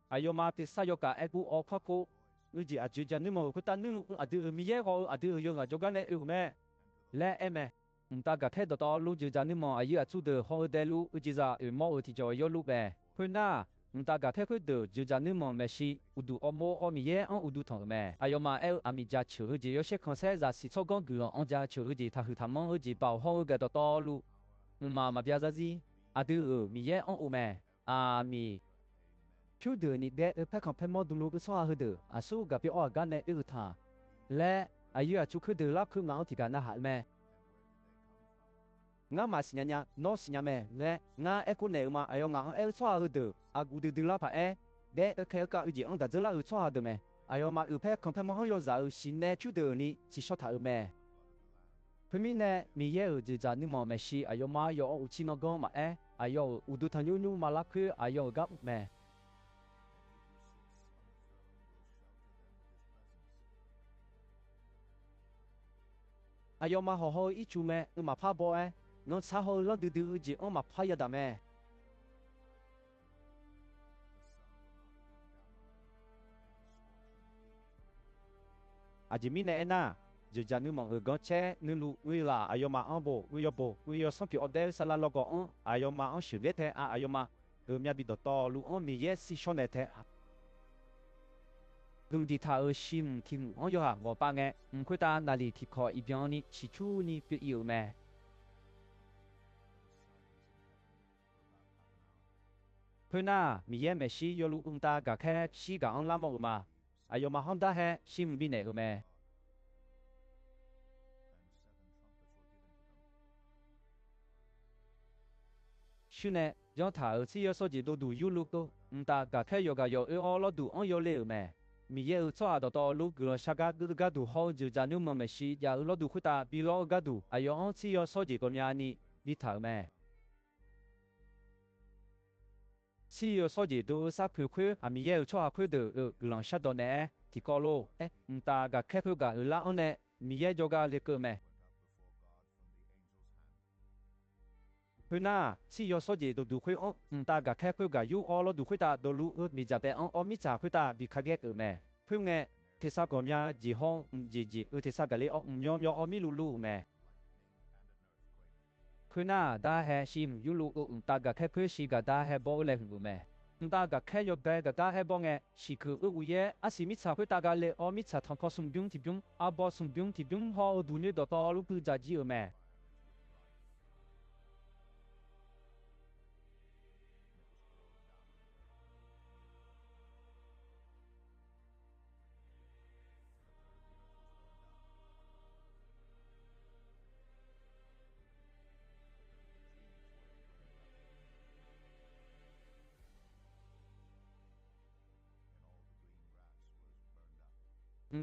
ayo mà thì sao cả em cũng ở phát cô người gì ở dưới chân nhưng mà cái ta nhưng ở từ mi ye họ ở từ yêu ở chỗ cái này yêu mẹ lẽ em mẹ ta gặp thấy đó lu dưới chân nhưng mà ayo ở chỗ từ họ ở lu ở dưới ra ở mà ở thì cho yêu lu bè thôi na ta gặp thấy cái từ dưới chân nhưng mà mấy xí udu ở mò ở mi ye ở udu thằng mẹ ayo mà em ami gia chữ ở dưới sẽ không sẽ ra xí cho con người ở gia chữ ở dưới ta hư tham mong ở dưới bảo họ cái đó lu mà bây giờ gì ở từ mi ye ở mẹ mi chú đưa ni bé ở phải không phải mua đồ cái số hơi được à số gặp ở cái này ở thà lẽ ayo chú cứ đưa lắp cứ ngáo thì cái nào hại mẹ ngã mà xin nhà nó xin nhà mẹ lẽ ngã em cũng này mà ayo ngã em số hơi được à cú đưa lắp phải bé ở cái cái gì ông đã đưa lắp số được mẹ ayo mà ở phải không phải mua hơi giờ xin nè chú đưa ni chỉ số thà mẹ phía mình nè mi ye ở dưới chân nhưng mà mẹ si ayo mà ayo ở chỉ nó gom mà ayo ở đưa thằng nhung mà lắp cứ ayo gặp mẹ ayo mà họ hỏi ít chú mẹ mà phá bỏ nó xã hội nó từ gì ông mà phá ya đam mẹ chỉ mình này na giờ giờ nếu mà người có che nếu lu người là ayo mà ông bộ người sống kiểu ở đây sao là lo có ayo mà ông xử lý thế ayo mà người nhà bị to lu ông mi yes si shone thế lùng đi thà ở sim thì ông yo ha ngõ ba nghe khuyết ta là li thì khỏi ý biểu ni chỉ chú ni biết yêu mẹ thôi na mi ye mẹ si yo lu ta cả khe si cả ông làm bộ mà ayo mà hôm ta he sim bị này mẹ xưa nè do thà ở si yo số gì đồ đủ yêu lu tô ta cả khe yo cả yo ở lo đủ ông yo lệ mẹ mi ye cho đó lúc cái saga cái đủ họ giờ ra nếu mà mình xí giờ lo đủ khuyết ta bị lo cái đủ ayo ông chỉ có số gì còn nhà ni đi thảo mẹ chỉ có số gì đồ sát phiêu khuyết mi ye cho khuyết được cái lòng sát đó nè thì có lo ta cái khép khuyết cái là ông nè mi ye cho cái lệ cơ mẹ thôi na chỉ có số gì đồ đủ khuyết ta cái khép khuyết cái yêu lo đủ khuyết ta đồ lu mi giờ bé ông mi trả khuyết ta bị khắc ghét ở mẹ phương nghe thế sao còn nhà gì hông gì thế sao cái lấy ông mi lu mẹ phương na đã hay sim lu ta cái khép khuyết si cái đã hay bao lên mẹ ta cái khép yo bé cái đã hay bao nghe si cứ uye asi mi trả khuyết ta cái lấy ông mi trả thằng con sung biung thì biung bao sung biung thì biung họ đủ nhiều đó lu cứ giá trị ở mẹ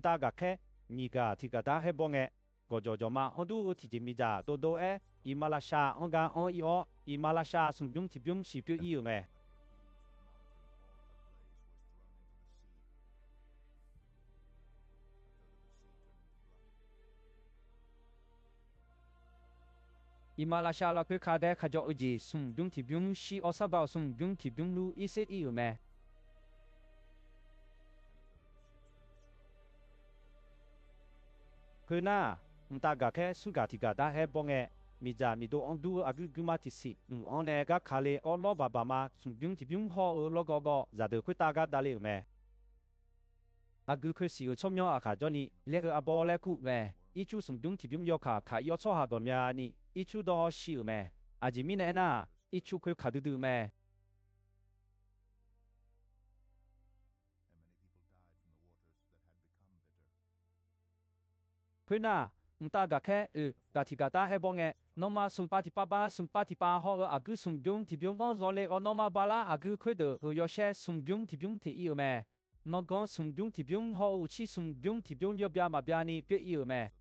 ta gặp khe nhị cả thì cả ta hay bao nghe có cho mà ông du thì chỉ mi ra đồ Imalasha ông ga ông yêu Imalasha sung biung thì biung si biu yêu mẹ Imalasha là cái khá đẹp khá cho gì sung biung thì biung si ở sao bảo sung biung thì biung lu ít yêu mẹ hơi na ta gặp cái su gà thì gà đã hay bao nghe mi già mi đồ ông du gu ma thì xịt ông này gà khá lệ ở lo bà mà sung biung thì biung họ ở lo gò gò giả được khuyết ta gà đã lệ mẹ 阿古佢是聰明阿卡咗你，呢個阿波咧酷咩？一出從中提供要卡要錯下個咩你？一出都少咩？阿吉米呢那？一出佢卡嘟嘟咩？佢那唔得噶嘅，噶提噶打係幫嘅。Noma sumpati pa ho agu sumbyung tibyung on zole o noma bala agu kwedo yo she sumbyung tibyung ti iyo me. No gon sumbyung tibyung ho uchi sumbyung tibyung yo bya ma bya ni pye iyo me.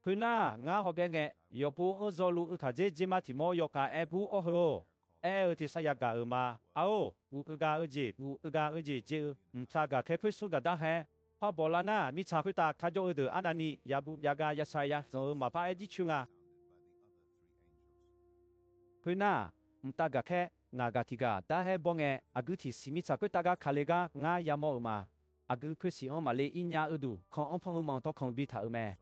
Puna nga ho bya nge yo pu o zolu ka je jima ti mo yo ka e pu o ho. ti sayaga ma ao uga uji je mtaga kepu suga da he pa bolana mi cha ta kajo de anani yabu yaga yasaya so ma pa e chunga puna mtaga ke naga tiga da he bonge aguti simi cha ta ga kalega nga yamo ma agu kusi o male inya udu kon on pon mo to kon bi ta me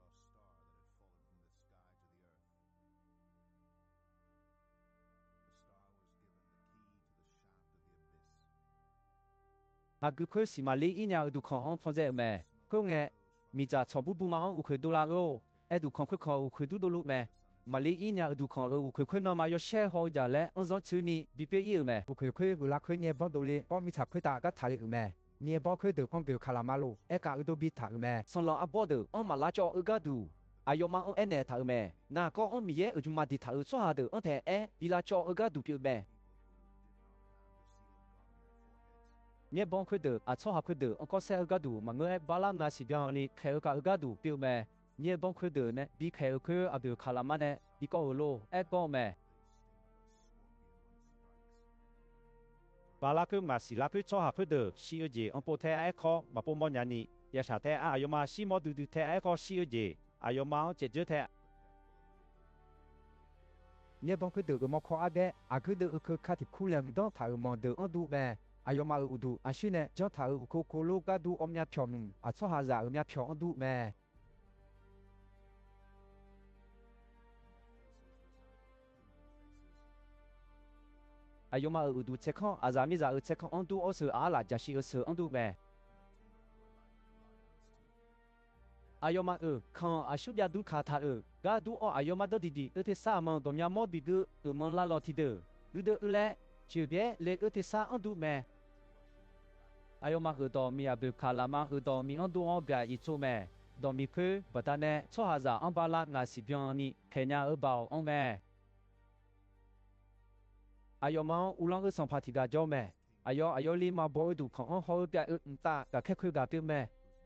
agu kusi male inya udu kon on pon ze me ko nge mi cha chobu bu ma u kwe do la ro e du kon kwe ko u kwe du do lu me mali inya du kon u kwe kwe no ma yo share ho ja le on zo chu ni bi pe yi me u kwe kwe u la kwe nie bo do le po mi cha kwe ta ga ta le me nie bo kwe de kon bi kala ma lo e ka u do bi ta me son lo abo de on ma la cho u ga du ayo ma on ene ta me na ko on mi ye u ju ma di ta u so ha de on the e bi la cho u ga du pi me nie bon kwe de a cho ha kwe de on ko se u ga du ma ngue ba la na si bya ni khe u ga du pi me nie bon kwe de ne bi khe u kwe a bi kala ma ne bi ko lo e ko me Bala ke masih la ke cho ha pe de si je on po the ai kho ma po mo nya ni ya sha the a yo ma si mo du the ai kho si je ayo ma je je the nie bon kwe de mo kho a de a kwe de ke ka ti ku le do ta mo de on du me ayo ma u du a shi ne jo ta u ko ko lo ga du om nya phyo nu a cho ha za u nya phyo on du me ayo ma u du che kho azami za u che kho on du o se a la ja shi o se on du me ayo ma kho a shu ya du kha tha ga du o ayo ma do di di te sa mo do nya mo bi du mo la lo ti de du de le chu bie le te sa on du me ayo ma do mi a bu kha la ma do mi on du o bia yi chu me do mi phu ba ta ne cho ha za on ba la nga si byon ni kenya o ba on me ayo ma u long song party ga jo me ayo li ma bo du khon ho bia ta ga khe khu ga pi me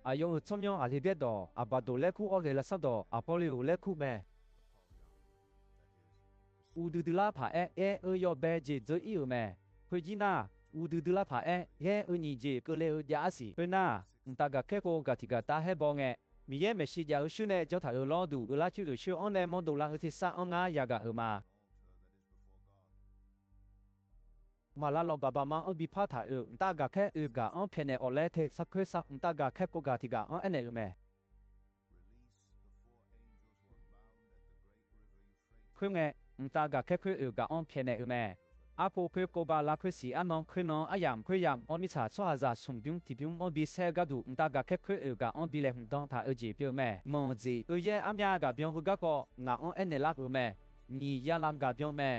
ayo chom yo a le bie do a ba do le khu o ge la sa do a po le u le khu me u du la pha e yo be je zo i me hui ji na u du la pha ye ni je ko le ya si pe na ta ga khe ko ga ti ga ta he bo nge mi ye me shi ja u shu ne jo tha lo du la chu du shu on ne mo do la ti sa on nga ya ga ma mà la lo baba ma on bi pha tha ta ga khe ga on phe ne o le the sa khwe sa ta ga khe ko ga ti ga on ene me khwe nge ta ga khe khwe ga on phe ne me a po khwe ko ba la khwe si anon khwe no ayam khwe yam on mi cha so za sum byung ti byung on bi se ga du ta ga khe khwe ga on bi le hung dong tha ji pyo me mo ji ye am ya ga byung hu ga ko nga on ene la me ni ya lam ga byung me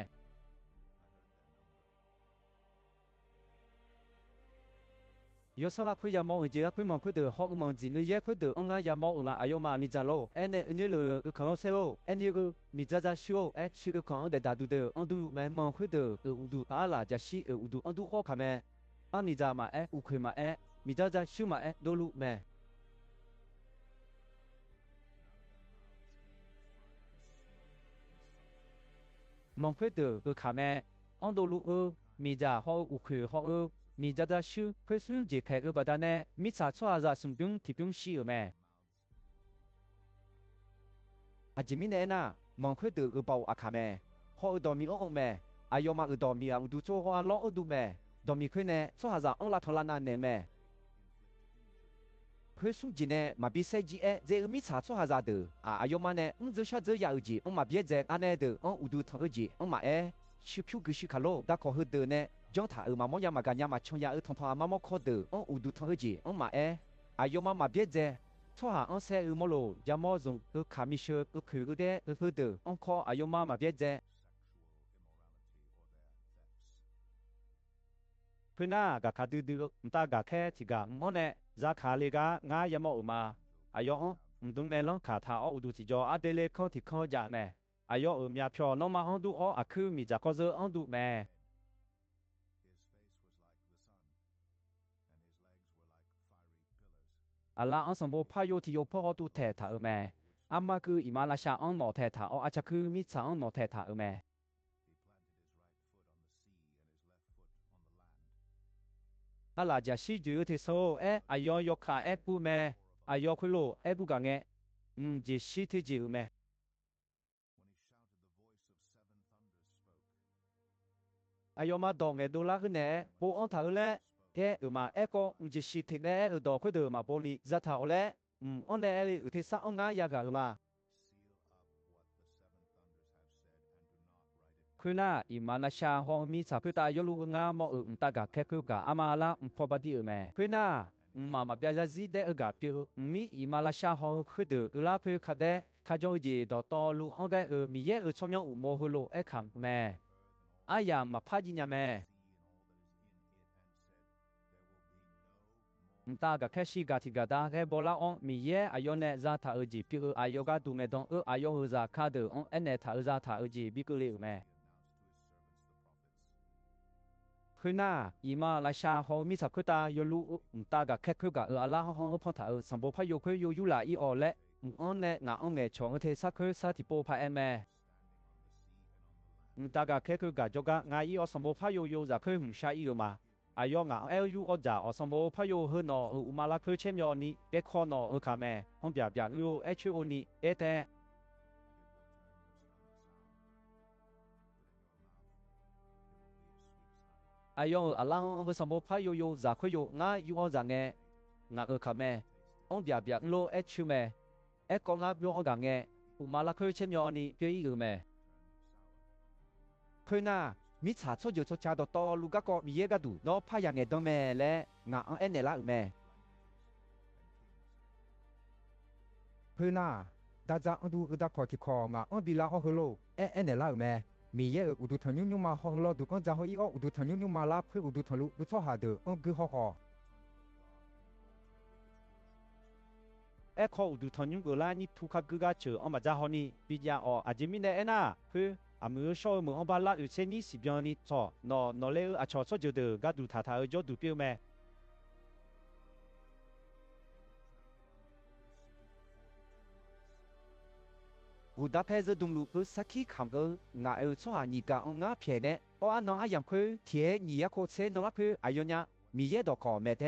yo sa la khwe ya mo je khwe mo khwe de ho mo ji ni ye khwe de on ga ya mo la ayo ma mi za lo ene ni lo ko se lo ene go mi za za shu e shi ko de da du de on du me mo khwe de u du a la ja shi u du on du ho ka me a ni za ma u khwe ma mi za za shu ma do lu me mo khwe de ka me on do lu mi za ho u khwe ho mi za za shu khwe su je khe ba da ne mi cha chwa za sum byung ti byung shi me a ji mi ne na mo khwe de ba a ka me ho do mi o me ayo ma do mi a du cho ho lo du me do mi khwe ne chwa za on la thola na ne me 会数据呢嘛比赛季这米查错下啥的啊要么呢就下这要记嘛别在安内的有都同记嘛去票个去卡路打考核的呢将他嘛么样嘛干呀嘛冲呀同同嘛么考的有都同记嘛要么别在错下些么路呀么种卡米舍去个的核的考要么别在เพื่อนน่ะกับขาดื้อๆตากับแค่ที่กับมอเนี่ยจะขาเลยกะง่ายยังมออมาอายอตรงในลองขาท่าอุดูที่จออาเดเลข้อที่ข้อจะแม่อายอมีพอน้องมาอันดูอาคือมีจะข้อเจออันดูแม่อาลาอันสมบูรณ์พายุที่ยกพ่อดูแทท่าแม่อามาคืออิมาลาชาอันหนอแทท่าอาจจะคือมิจฉาอันหนอแทท่าแม่อาลาจะชี้ดูที่โซ่อายอยกขาปูแม่อายอคุโลปูกังเงจะชี้ที่จิวแม่อายอมาดองเงดูลาขึ้นเน่ปูอันท่าเล่มาก็จะชี้ที่เน่ดอกคุยเดิมมาบริจะท่าเล่อันเล่ที่สร้างง่ายกันมาคือน่าอิมานาชาฮองมีสาพิตายลูกงามอตากาแค่คือกาอามาลาพอบดีแม่คือน่ามาเบียร์จีเดกาพิวมีอิมานาชาฮองคือเดือลาพิวคาเดข้าจงจีดอตอลูอันเดมีเยชมยังอุโมฮโลคำแม่อายามาพาจิญาแม่ตากาแค่ชีกาทิกาดาแค่บลาอนมีเยอายอนเนซาทาจีพิวอายกาดูเมดองอายอซาคาเดอนเอเนทาซาทาจีบิกุเลแม่คือน่าอีมาลาชาฮอมีสักคุตายลูตากาแค่คือกาอาลาฮองพอถาสัมบูพายคุยยูลาอีออเละอันเนงาอันเงชงเทสักคือสัติโปพาเอแม่ตากาแค่คือกาจกางาอีอสัมบูพายยูจะคือหุ่นชาอีมาอายองาเอลยูอจ่าสัมบูพายเฮนออุมาลาคือเชมยอนี้เบคอนอคาแม่ห้องแบบยูเอชโอนี้เตอายองอาลังก็สมบูรณ์พายโยจากคุยง่ายยูอันจังเงงาคาแม่องเดียบโลชูแม่ก็งายูอันจังเงอุมาลาคือเช่นยอนี้เปียอีแม่คือน่ามิชาโชจุโชชาดอตอลูกก็มีเยกดูนอพายางเงดอแม่และงาเนละแม่คือน่าดาจาอันดูดาคอที่คอมาอันบิลาฮอฮโลเนละแม่มีเยอุดุทันยุมาฮอลดูกันจะฮอีอุดุทันยุมาลาเพื่ออุดุทันลุดูทอหาเดอคือฮอข้ออุดุทันยุกลานี่ทุกขับกาเชอมาจาฮอนี่ปิยาอาจิมิเนเอน่าคือมือชอบมือบาลาเชนี่สิบยานี่ชอนอเลอชอชอจุดกาดูท่าท่าจอดูเปียวแม่บูดาเพสต์ดุมลูกสักขี้คำก็งาชอหานิกางาเพียเนอันน้องอายังคือเทียนี่โคเซนองคืออายอนยามีเยดอกคอเมเด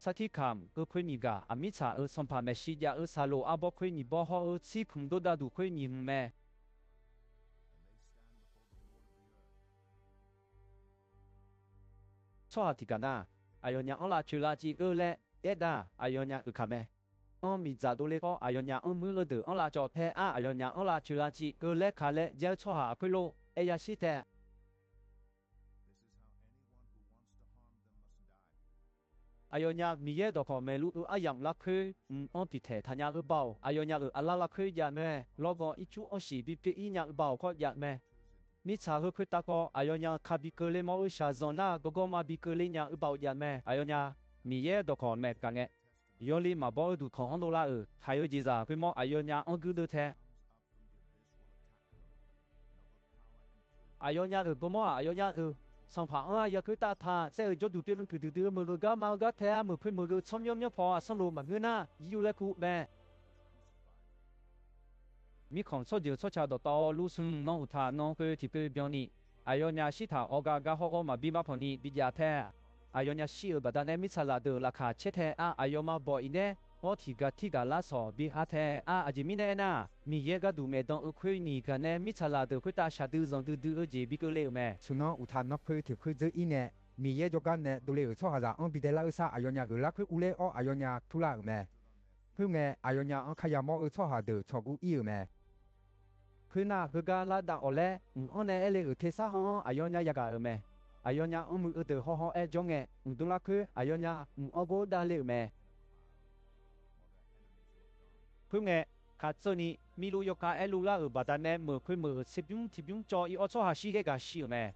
สักที่คำก็คุยนิกามิชาสัมภาเมชิยาซาโลอาบอกคุยนิบอฮอซีพุงโดดาดูคุยนิแม่ชอที่กันนะอายอนยาอัลลาจุลาจีเล่เอ็ดาอายอนยาคาเมมีจ่าตัวเล็กอายอนยามือเดืออัลลาจอดแท้อายอนยาอัลลาจุลาจีเล่คาเล่เจ้าชอหาคุยโลยาชิเตอายอนยามีเยดอกเมลูอายังลักคืออันติเทธัญญาเบาอายอนยาอัลลาลักคือยาแม่ลอกอิจูอันสีบิปีญาเบาก็ยาแม่มิชาคือตะกอายอนยาคาบิเกเลมอชาซอนาโกโกมาบิเกเลญาเบายาแม่อายอนยามีเยดอกแม่กังเงยอลีมาบอกดูของอันโดลาหายจีซ่าคือมออายอนยาอันกูดูเทอายอนยาก็มออายอนยาสังผาอยากคือตาทาเสียจดูเปลี่ยนคือดื้อมือก็มาก็แท้มือเพื่อนมือก็ชมยมพอสังรูมันเงินน่ะอยู่แล้วกูแม่มีของโซเดียวโซชาดต่อลูซุนน้องอุทาน้องคือที่เป็นแบบนี้อายอนยาชิตาออกากาฮอกมาบีมาพอนี้บิดยาแท้อายอนยาชิบัดนั้นมิซาลาเดอราคาเช็ดแท้อายอมาบอกอินเน่โอทิกาลาสอบิฮาแท้อาจิมิเน่น่ะมีเยก็ดูเมดองอุคุยนี่กันเน่มิซาลาเดอคุตาชาดูซองดูจีบิกุเลแม่สุนออุทานนกเพื่อถือคือเจออีเน่米耶就干呢，都来错下子，比得拉啥阿样呀，个拉去乌来哦阿样呀，土拉咩？佢嘅阿样呀，开呀冇错下度错古伊咩？佢那佢家拉達我咧，我呢咧個鐵沙行阿樣呀一個咩？阿樣呀我冇得好好誒種嘅，都拉佢阿樣呀我個打咧咩？佢嘅卡做呢，咪路要卡路啦，巴達呢，佢貼用做伊我錯下西嘅個西咩？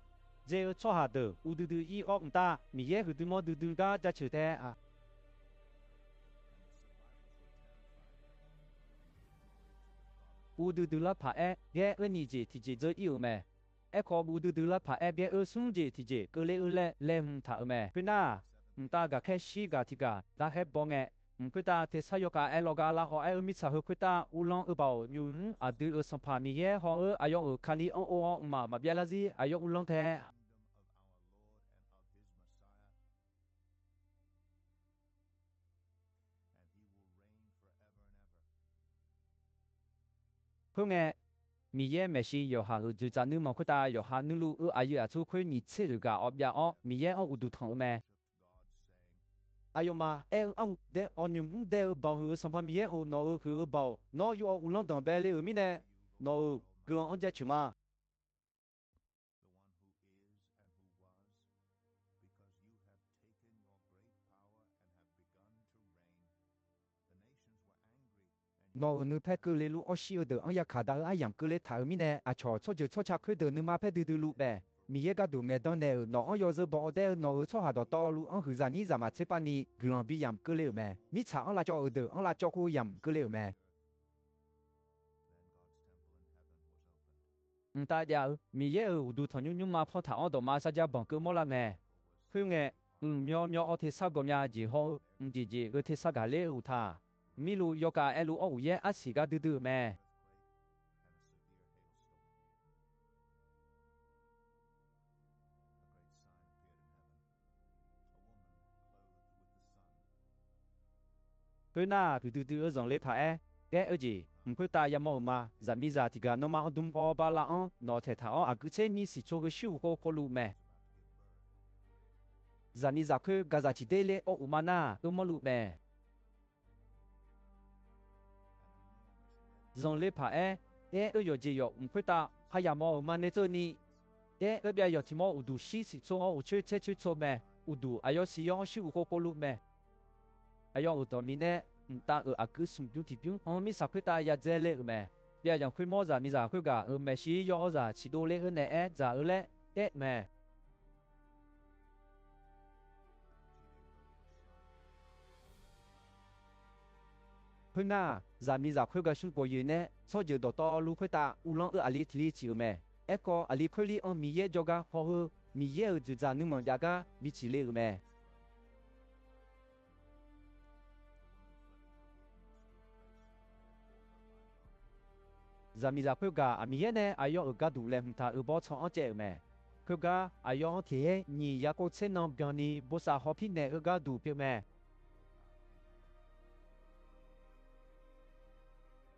即係錯下度，烏嘟嘟伊我唔打，咪嘢佢都冇嘟嘟個就出得啊。烏嘟嘟啦拍誒，嘅二年級提前做要咩？一個烏嘟嘟啦拍誒，別雙節提前，個咧咧唔睇咩？佢那唔打個開始個提個，打係幫嘅。佢打鐵沙有個誒落個啦，學誒咪查佢打烏浪包牛啊對上拍咪嘢，學阿用看你嘛別啦子，阿用烏浪睇。佢嘅米耶咪是有下就在你們佢打有下你路阿姨啊，做佢你切住個我邊哦，米耶我都痛咩？哎呦媽！de on de bao上旁邊我攞佢包，攞要我攞當白了咪呢？攞個我只出嘛？nó nữ phép cứ lên lũ ở siêu được ông ya khá đã ai yam cứ lên thảo mi nè à cho cho cho cha cứ được nữ mà phép từ lũ bè mi ye cái đủ mẹ đó nè nó ở giờ giờ bỏ đeo nó cho hà đó to lũ ông hử ra ní ra mà chế pa ní gần bị yam cứ lên mẹ mi cha ông là cho ở được ông là cho cô yam cứ lên mẹ ta giờ mi ye ở đủ thằng nhung mà phô thảo đó mà sao giờ bằng cứ mua là mẹ? Hương nghe nhỏ ở thế sao còn nhà gì ho gì ở thế sao cả lẽ ủ thà mi lu yo cả elu ở ye á xí cái từ mẹ. Cái na từ ở dòng lễ phải cái ở gì cái ta ya mau mà giảm bây giờ thì cái nó mà đúng bao ba la nó thể thảo à cứ thế mi xí cho cái siêu có lu mẹ. Giảm bây giờ cái gaza chỉ để lễ ở umana ở mau lu mẹ. Dòng lễ phải ở yo gì yo cái ta hay ya mau mà nên cho ni ở bây giờ thì mau đủ xí xí cho ở chơi cho mẹ đủ ai yo xí yo siêu có lu mẹ. Ai yo ở mi nè ta ở cứ sung dung thì dung mi sao ta ya dễ lệ mẹ bây giờ khuyên mua ra mi ra khuyên cả mẹ xí yo ra chỉ đồ lệ nè ra ở lệ mẹ khuyên na ra mi ra khuyên cả sung bồi nè sau giờ đồ to lu khuyên ta u long ở ali thì chịu mẹ có ali khuyên li mi ye joga ho mi ye ở ra nu mong jaga mi chỉ lệ mẹ giờ mi ra khuyên cả mi ye nè ai yo ở cả đủ lệ ta ở bao chọn chế mẹ khuyên cả ai yo thì nhị ya có trên nông biên ni bố sa họ pin nè ở cả đủ phiêu mẹ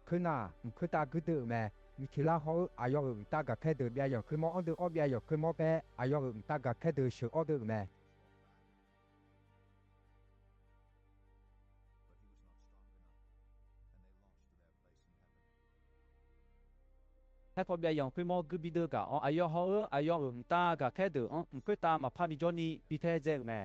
佢嗱佢打佢得咩？你其他好阿要打個開得邊樣，佢冇按到嗰邊樣，佢冇俾阿要打個開得少按得咩？ถ้าพอเบียยังคุยมอคือบิดกะอ๋ออายอฮออายอตากะแค่เดอ๋อคุยตามาพามิจอนี่บิเทเจแม่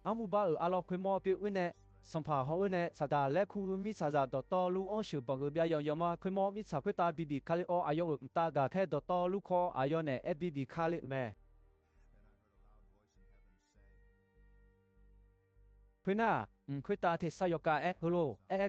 อามูบ้าอาลอคุยมอเปียวเนี่ยสัมภาเขาเนี่ยสตาและคูมิสาจาต่อลูอ๋อชื่อบังเบียยังยมาคุยมอมิสาคุยตาบิบิคาลิอ๋ออายอตากะแค่ต่อลูกคออายอเนี่ยบิบิคาลิแม่เพื่อนน่ะคุยตาเทสายกะฮัลโหล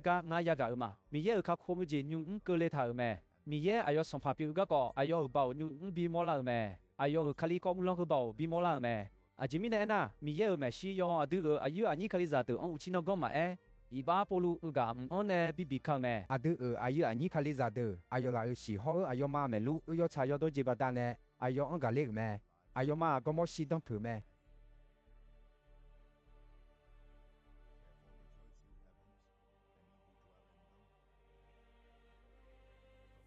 กะงายากะมามีเยอะครับโคมจีนุ่งเกลือถ่ายแม่มีเยอะอายอสัมภาระพิวก็อายอเบานุ่งบีมอลาแม่อายอคาลิก็มุลองเบาบีมอลาแม่อาจิมิเนน่ะมีเยอะแม่ชียอดูอายุอันนี้คาลิซาตัวอุชินก็มาอีบ้าปลูกามอันเนี่ยบีบีข้างแม่阿都阿有阿尼卡里扎的，阿有那喜好阿有妈咩路，有茶有多几把单呢？阿有安个力咩？阿有妈个么西当头咩？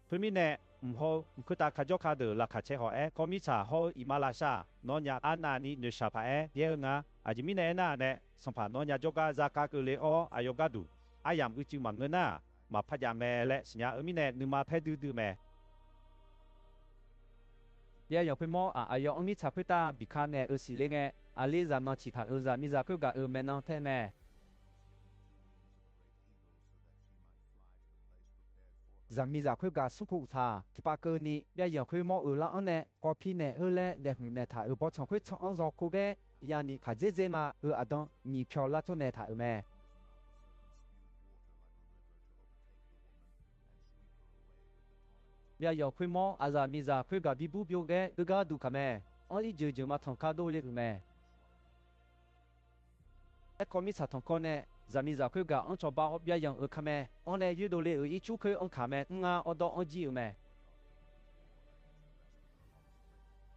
เพื่อนมีเนี่ย唔好唔佢打卡咗卡的拉卡車學誒，個米查好伊馬拉沙，諾亞安娜尼女沙牌誒，耶nga，阿吉米呢那呢，上帕諾亞咗個扎卡個လေ哦，阿ယောဂ杜，阿yam佢照問佢那，嘛拍呀咩咧，成日阿米呢，你嘛拍嘟嘟咩？也有佢麼啊？阿有米查佢打比卡呢？是咧嘅，阿哩咱們其他咱咪咋佢個咩能聽咩？咱咪咋佢個สุขุท่าที่ปากเกอร์นี่也有佢麼啦อันเนี่ยก็พี่เนี่ย咧เนี่ยเนี่ยท่าบ่ช่อง佢ช่องรอกูเบ้ยานี่ขาเจมาอาดองมี票啦ตัวเนี่ยท่าแม่也有佢麼啊？咱咪咋佢個比不標嘅佢個讀卡咩？我哋就嘛同卡多咧咩？一個米查同個呢？咱咪咋佢個安坐包我也用卡咩？我呢遇到咧一出佢安卡咩？我當我知咩？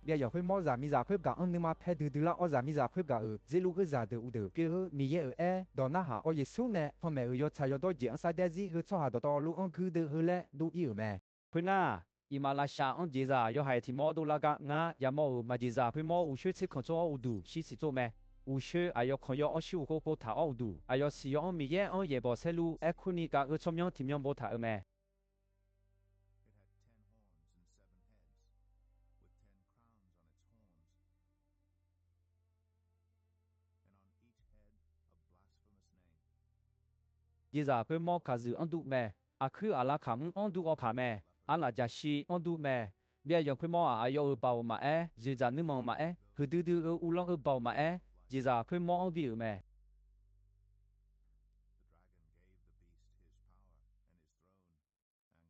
也有佢麼咱咪咋佢個安你嘛拍嘟嘟啦我咱咪咋佢個這路個咋的有的比如你也到那下我也數呢後面有才有多講晒啲字佢錯下到路安佢的咧都有咩？佢那伊馬來西亞安節咋又係提摩都那個也冇嘛節咋佢冇有學識工作有度是做咩？有學還有看要我修好好睇有度，還有使用米嘢我也冇識路，佢呢個佢怎樣點樣冇睇咩？節咋佢冇卡住安度咩？阿佢阿拉卡唔安度我卡咩？阿拉就係安度咩？別用佢冇啊有包嘛節咋你冇嘛佢嘟嘟烏龍包嘛節咋佢冇安比咩？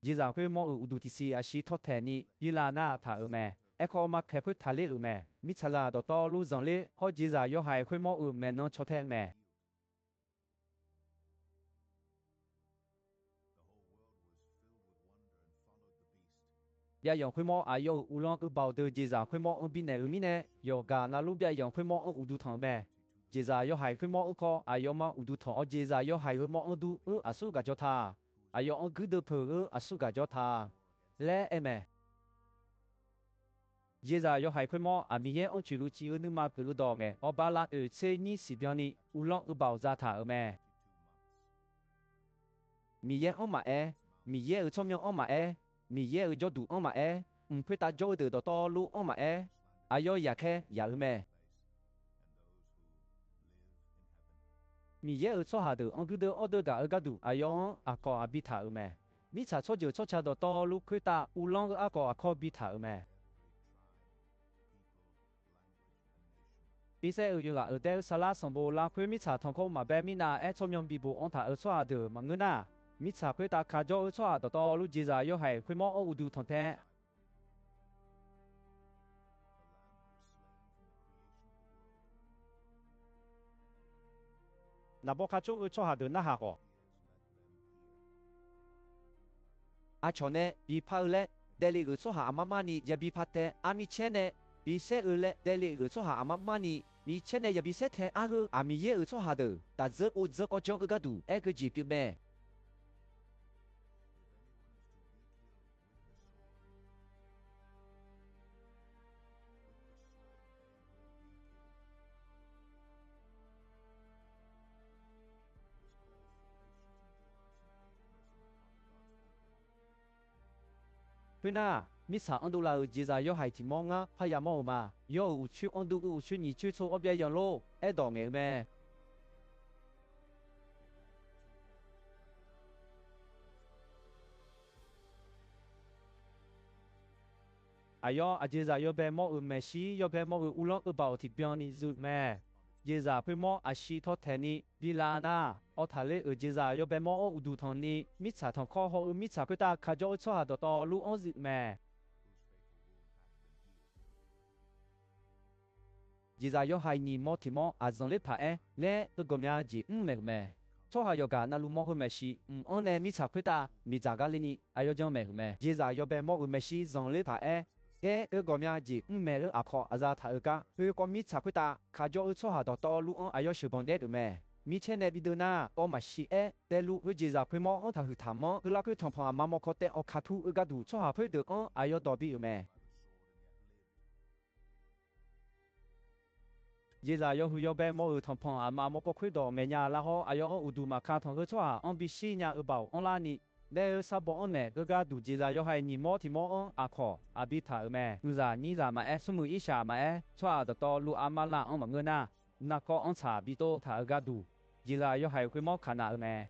節咋佢冇有度啲事係托睇你，伊拉那睇咩？個嘛佢睇咧咩？咪查啦到到路上咧，好節咋又係佢冇有咩能錯睇咩？也用佢冇有烏龍佢包到節咋佢冇安邊呢？有㗎那路邊用佢冇有度糖咩？節咋又係佢冇個有嘛有度糖，節咋又係佢冇有度阿蘇個咗他，有我佢都破阿蘇個咗他，咧咩？節咋又係佢冇咪嘢我住路只你嘛佢路多嘅，我把拉車你時邊你烏龍佢包咋他咩？咪嘢我嘛咪嘢聰明我嘛米耶爾做杜安嘛唔配打做得到路安嘛阿有也開也咩？米耶爾做下的安佢的我都搞個杜阿有阿個阿比他咩？米查做就做下的道路佢打烏龍阿個阿個比他咩？比賽有個而家沙拉上波拉佢米查同個嘛白米那聰明比布安他而做下的嘛個那。米查佢打卡咗錯下到路節咋又係佢冇我度同聽。那波卡咗錯下到那下個，阿喬呢比拍咧，帶你個錯下阿媽媽你也比拍的，阿咪切呢比寫咧，帶你個錯下阿媽媽你，你切呢也比寫的阿個阿咪也個錯下的，但這個將個度，個字表咩？佢那米查安度啦節咋又係提摩啊，係也冇嘛，有出安度有出你出錯我邊樣咯，當嘅咩？哎呦，阿節咋又俾冇有咩事，又俾冇有烏龍包提邊你做咩？節咋佢冇阿西托聽你，比啦那，我睇你節咋又俾冇有度同你，米查同靠好米查佢打卡咗錯下到路安做咩？節咋又係你冇提冇阿種你拍咧都咁樣子咩？錯下又㗎那路冇去咩事，安呢米查佢打米查㗎你阿又將咩？節咋又俾冇有咩事種你拍個咩子咩阿靠阿咋睇個，佢個米查佢打卡咗錯下到路安阿又小幫啲咩？米切呢比得那我嘛是带路我介绍配毛我他去他毛我拉去同朋友妈妈可带我卡图我个度做下配得我还要倒闭没？介绍要去要被毛同朋友妈妈不亏到没呀，然后还要我度嘛卡通个做下，我必须呀包我拉你。咧沙包我呢，个个度介绍要系你毛提毛阿可阿比他咩？你咋你咋嘛สมุยชามา做下得到路阿妈啦，我问个呐，那个我查比多他个度，介绍要系佢毛看哪咩？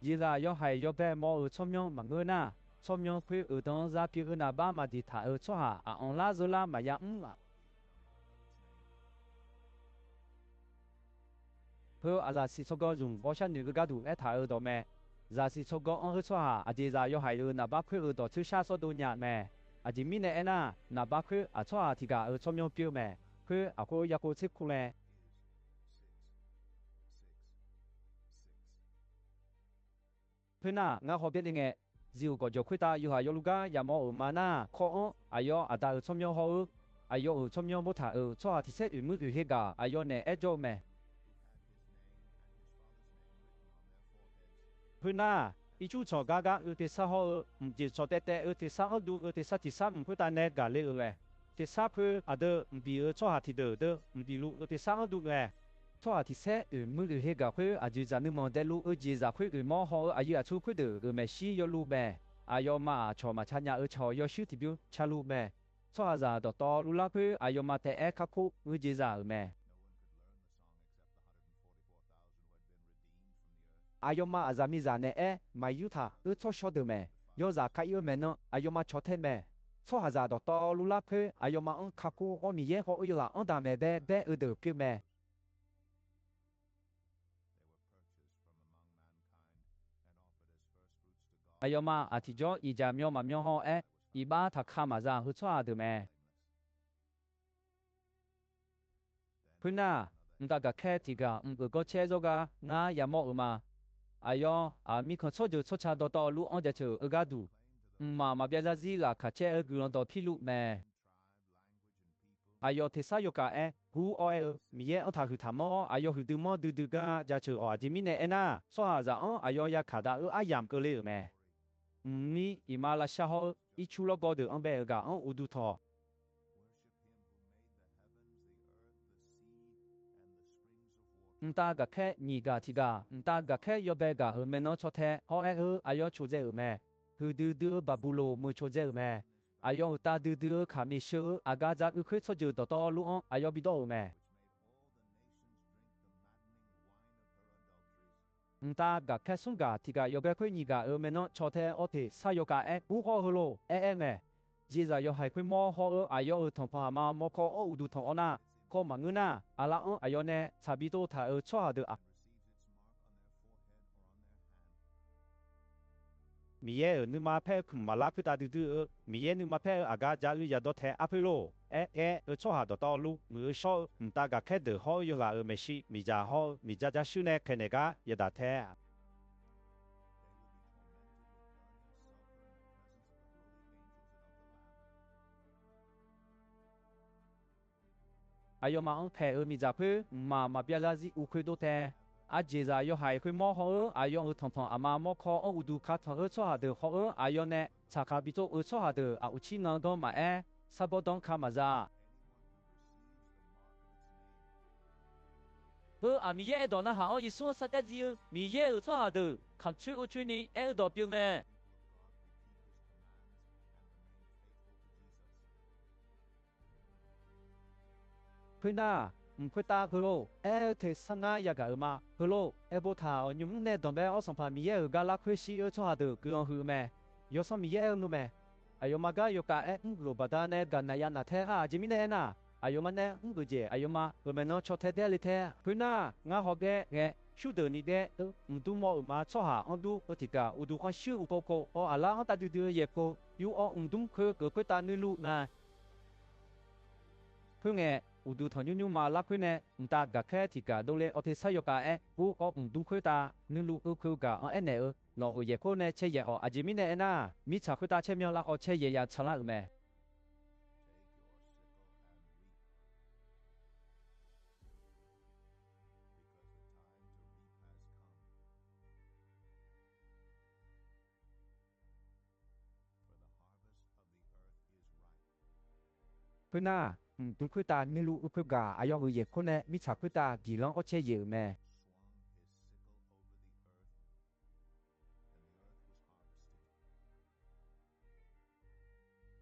介绍要系要被毛出名问个呐，出名佢当在别个那巴嘛的他做下啊，我拉就拉嘛呀啦。佢阿拉是做个用我想女个角度他到咩？giả sử cho con ông cho hà, à chỉ giả yêu hay na bác khuyên ở đó chứ xa số đồ nhạt mẹ, à chỉ mình này na bác khuyên à cho hà thì cả ở trong nhau biểu mẹ, khuyên à cô ya cô xếp cô lẹ. Khuyên ngã họ biết đi nghe, dìu có cho khuyên ta yêu hay yêu lúc ya mò ở mà na, khó à yêu à ta ở trong nhau họ à yêu ở trong nhau bố thả ở cho hà thì sẽ ở mức ở hết cả, à yêu này cho mẹ. Hơn ý chú cho gà ở thế xã hội, chỉ cho tệ ở thế xã hội đủ ở thế xã thì xã không phải ta nè gà lệ ở lệ, thế xã phải ở đó bị ở cho hạt thì đỡ đó, bị lũ ở thế xã hội đủ lệ, cho hạt thì sẽ ở mức ở hết gà phải ở dưới dạng mà để lũ ở dưới dạng phải ở mỏ họ ở dưới chú phải đỡ ở mẹ xí yo lũ bè, à yo mà cho mà chăn nhà ở cho yo xí thì biểu cha lũ bè, cho hạt giả đó to lũ lá phải à yo mà tệ khắc phục ở dưới dạng ở mẹ. Ayoma azami zane mayuta cho sho de me yo za ka yo me no ayoma chote me cho haza do to lula pe ayoma on kaku o mi ye ho yo la on da me be de pi me ayoma atijo ija myo ma myo ho iba ta kha ma za hu cho de me puna nda ga ke ti ga go che zo ga na ya mo ma ayo à mi con số giờ số cha đó lũ ông để chờ ở gà đủ mà bây giờ gì là cả che ở gần đó phi lũ mẹ ayo thế sao yo cả hu oil mi ở thằng hư tham mò ayo hư từ mò từ gà ra chờ ở chỉ mi nè na số hà ra ayo ya cả đã ở ai yam cơ lệ mẹ mi ima là sao họ ít chú lo có được ông bé ở gà ông udu thọ ta gà khe nhị gà thì gà ta gà khe yo bé gà hơn men nó cho thế họ ayo chú dễ mẹ hư đưa babulo mới chú dễ mẹ ayo ta đưa khám mi sơ aga ra khơi cho giờ to luôn ayo bị đau mẹ ta gà khe sung gà thì gà yo bé khơi nhị gà hơn men nó cho thế ở thế sao yo gà bù họ holo mẹ chỉ ra yo hay khơi mò họ ayo thằng pa mà mò khó udu thằng na có mà ngư na, à la ayo nè, sabi to thà ở cho được à. mi ye ở numa pe kum mà lá cứ ta đưa mi ye numa pe aga giá lưu ya đó thế apelo ở cho hà đó to lu người so ta gà khét được họ yo là ở Messi mi giá họ mi giá sư nè cái này gà ya đã thế ayo ma phe mi za phe mà bia la zi u khoi do te a je za yo hai khoi mo ho ayo u thong thong ama mo kho o du kha thong cho ha de ho ayo ne cha kha bi to u cho ha de a u chi na do ma sa bo dong kha ma za a mi ye do na ha o yi so sa da ji mi ye u cho ha de kan chu u chu ni do pi me khơi na khơi ta khơi lô thế sang na ya cả mà khơi lô bố thảo nhúng nè đòn bé ở sòng phàm mi ở gà lá khơi xí ở cho hà được cứ ông hư mẹ yo sòng mi ở nu mẹ ayo mà gà yo cả lô bà ta nè gà na ya na thế chỉ mi nè na ayo mà nè cứ gì ayo mà rồi mẹ nó cho thế để thế khơi na ngã họ nghe chú đỡ ni để tu mò mà cho hà ông tu ở thì cả tu quan sư u cô ở à la ông ta đưa ye cô yu ở tu khơi ta nữ lu na khơi nghe udu thằng nhung nhung mà lắc khơi nè, ta gà khe thì cả đâu lẽ ở thế sao cả bố có du khơi ta, nên lu khơi cả nè nó ở ye cô nè chơi ye ở mi nè na, mi chả khơi ta chơi miao là ở chơi ye ya chả là mẹ. เพื่อนน่ะตุ้งคุยตาไม่รู้เพื่อกาอายองเยคนเนี่ยมิชาคุยตากี่ลองเอาเชยเยอะแม่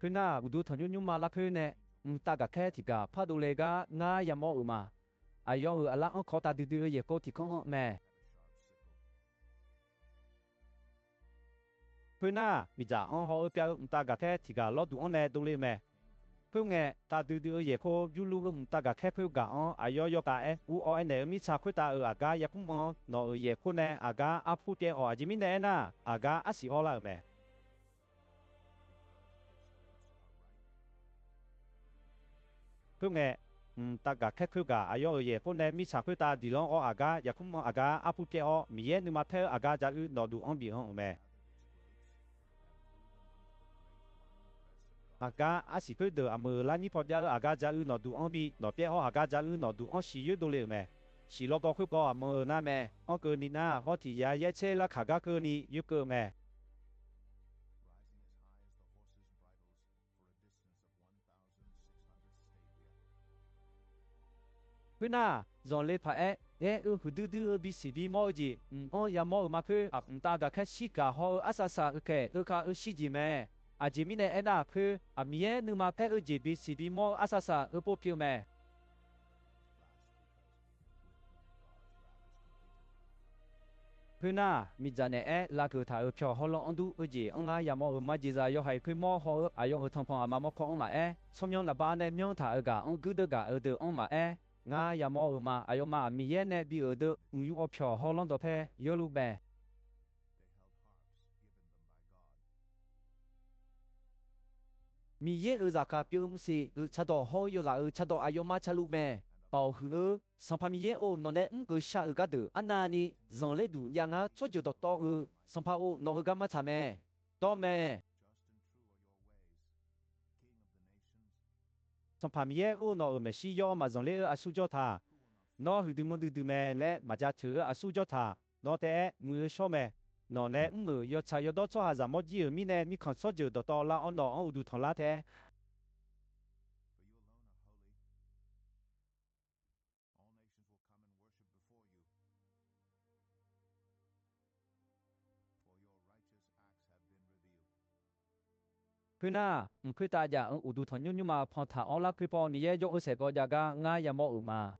佢那有都同樣嘛拉佢呢，大家開提個拍到嚟個啱有冇嘛？哎喲，阿拉我考大啲啲嘢個提供咩？佢那咪就我好表大家開提個攞到我呢到你咩？佢嘅大啲啲嘢個要路個大家開佢個我哎喲個誒，我愛呢咪查佢大阿家也咁我攞嘢個呢阿家阿夫嘅我就咪呢那阿家阿時我啦咩？佢嘅大家開佢個哎喲嘢個呢咪查佢大啲咯我阿家也咁我阿家阿夫嘅我咪嘢你咪睇阿家就攞到我邊好咩？aga asi pe de amela ni pot ya aga ja lu no du on bi no pye ho aga ja lu no du on shi yu do le me shi lo bo khu ko am na me o ko ni na ho ti ya ye che la kha ga ko ni yu ko me佢那讓你拍胡嘟嘟比是比冇字，我有冇嘛佢啊大家開始個好阿薩薩嘅，個時字咩？阿姐咪呢？那佢阿咪嘢你嘛拍字比是比冇阿薩薩個波票咩？佢那咪就呢？拉佢睇個票好咯，我都字，我啱有冇嘛字就又係佢冇好，阿用佢同朋友嘛冇講嘛從樣那班呢樣睇個，我覺得個都我嘛nga ya mo ma ayo ma mi ye ne bi de yu o pyo ho long do phe yo lu be mi ye za ka pyo si cha do ho yo la cha do ayo ma cha lu be bao hu san pa mi ye o no ne ngo sha ga de anani zon le du ya nga cho jo do to san pa o no ga ma cha me do me son pa mi ye o no me shi yo ma zon le a su jo tha no hu du mo du me le ma ja thu a su jo tha no te mu sho me no ne ngo yo cha yo do cho ha za mo ji mi ne mi khon so jo do to la on no on du thon la the佢那佢大家有度同樣嘛碰頭我啦佢幫你嘢喐成個家家啱有冇嘛？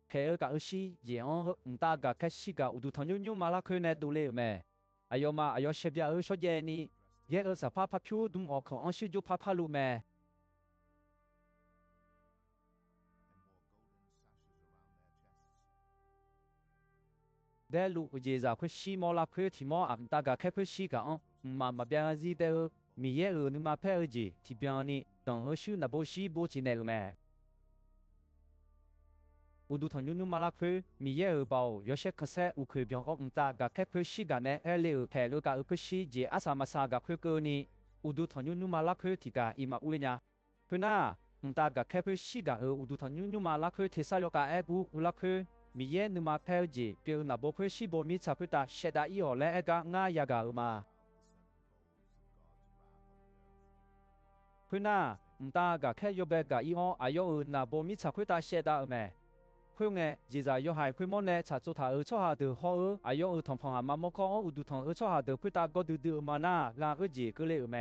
佢個時嘢我大家開始個有度同樣嘛啦佢呢度咧咩？哎喲嘛哎喲識別說嘢你嘢個實拍拍票都我看我時就拍拍路咩？ได้ลูกเจจาคุชิมอลาคุที่มออันตากาแค่คุชิกันมาเบียงจีเตอมีเยอะนึมาเพื่อจีที่เบียงนี้ต้องชูนับชิบูชิเนลแม่อุดุทันยุนุมาลาคุมีเยอะเบายอเชคเซอุคุเบียงอันตากาแค่คุชิกันเนเลวแพลูกาอุคุชิเจอาสามาสากาคุเกนี้อุดุทันยุนุมาลาคุที่กาอิมาอุเลญาคุน่าอันตากาแค่คุชิกันอุดุทันยุนุมาลาคุที่สายกาเอบุอุลาคุมีเยนึมาเพลจีเปียวนับคุชิบมิชาพุตาเชดาอีโอและเอกง่ายกาอุมาพุน่าตากาแค่ยบเบกาอีโออายุนับมิชาพุตาเชดาอุเมพุงเอจีจายหายพุมอนเนชาจุธาชหาดูฮออายุทองพงามามกออุดุทองชหาดูพุตาก็ดูมานาลาจีก็เลยอุเม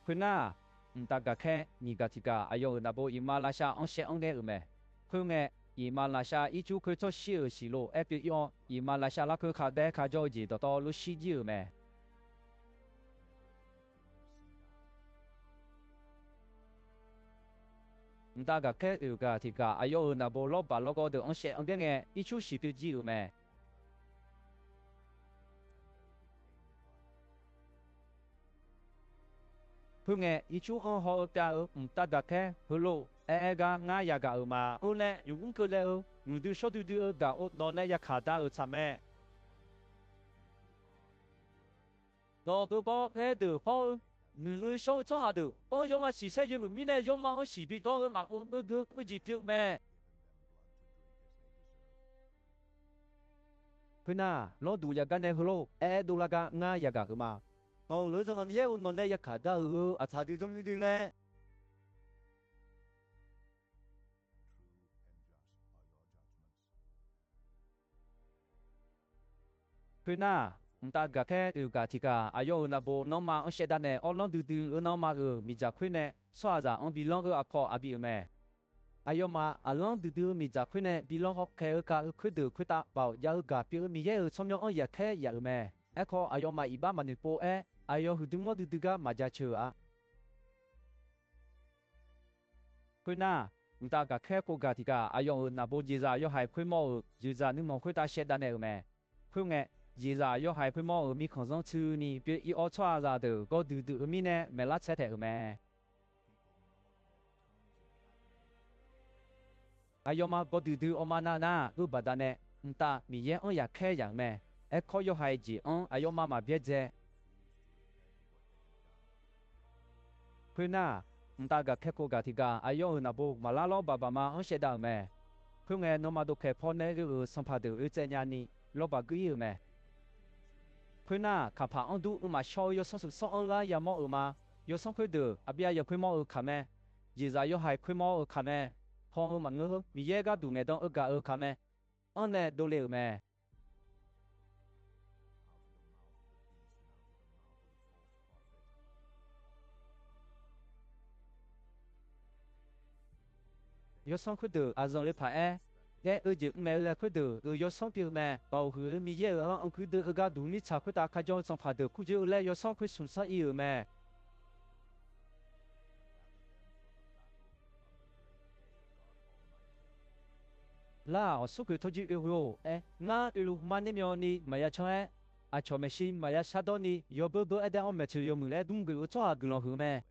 พุน่าตากาแค่นิกาติกาอายุนับอิมาลาชาอังเชอังเกอุเมคุงเออิมาลาชาอิจูคุโตชิอุชิโลเอปิยออิมาลาชาลาคุคาเดคาโจจิตโตลุชิจิอุเมตากาแค่อุกาติกาอายุนับโลบาโลโกเดอังเชอังเกเงอิจูชิปิจิอุเมพุงเออิจูอังฮอตาตากาแค่ฮโลเอกาง่ายกาอุมาอุเนยุงกุเลอุมุดูชดูดูกาอุโนเนยาขาดาอุชาเมโนตุโปเพดูโพ người sau cho hà được giống mà xì xe như mình nè giống mà xì bị to mà cái gì tiêu mẹ Puna lo du ya ga ne hlo du la ga nga ya ga ma lỡ thằng anh yêu nó đây cả đã thà đi trong đi nè Puna ta ga ke ga ti ga ayo na bo no ma she da ne lo du no ma mi ja khwe ne so za on bi long ga ko abi me ayo ma along du mi ja khwe ne bi long ho ke ka khwe du khwe ta bao ya ga pi mi ye som yo on ya ke ya me e ko ayo ma iba ma ni po ayo hu du mo du ga ma ja chu a Puna ta ga ke ko ga ti ga ayo na bo ji za yo hai khwe mo ji za ni mo khwe ta she da ne me khwe nge ji za yo hai khwe mo mi khong song chu ni pi i o chwa za de go du mi ne me la che te me ayo ma go du o ma na ba da ne ta mi ye on ya ke yang me e ko yo hai ji on ayo ma bie je Puna ta ga ke ko ga ti ga ayo na bo ma la lo ba ma on she da me khwe nge no ma do ke pho ne ru song pha de u che nya ni lo ba gui me Puna ka pa on du ma show yo so so on la ya mo ma yo song khwe de abia yo khwe mo ka me ji za yo hai khwe mo ka me phong mà ngơ mi ye ga du ne dong ga ka me on ne do le me yo song khwe de a zong le pa để ji me le khwe de yo song pi me bao hu mi ye on khwe de ga du mi cha khwe ta ka jo song pha de ku je le yo song khwe sun sa i me là ở số người thôi chứ yêu nga yêu mà nên nhau ni mà ya cho cho mấy xin mà ya sát đó ni yo bơ ở đây ông mẹ chịu yo mừng lẽ đúng người cho cái lo hử mẹ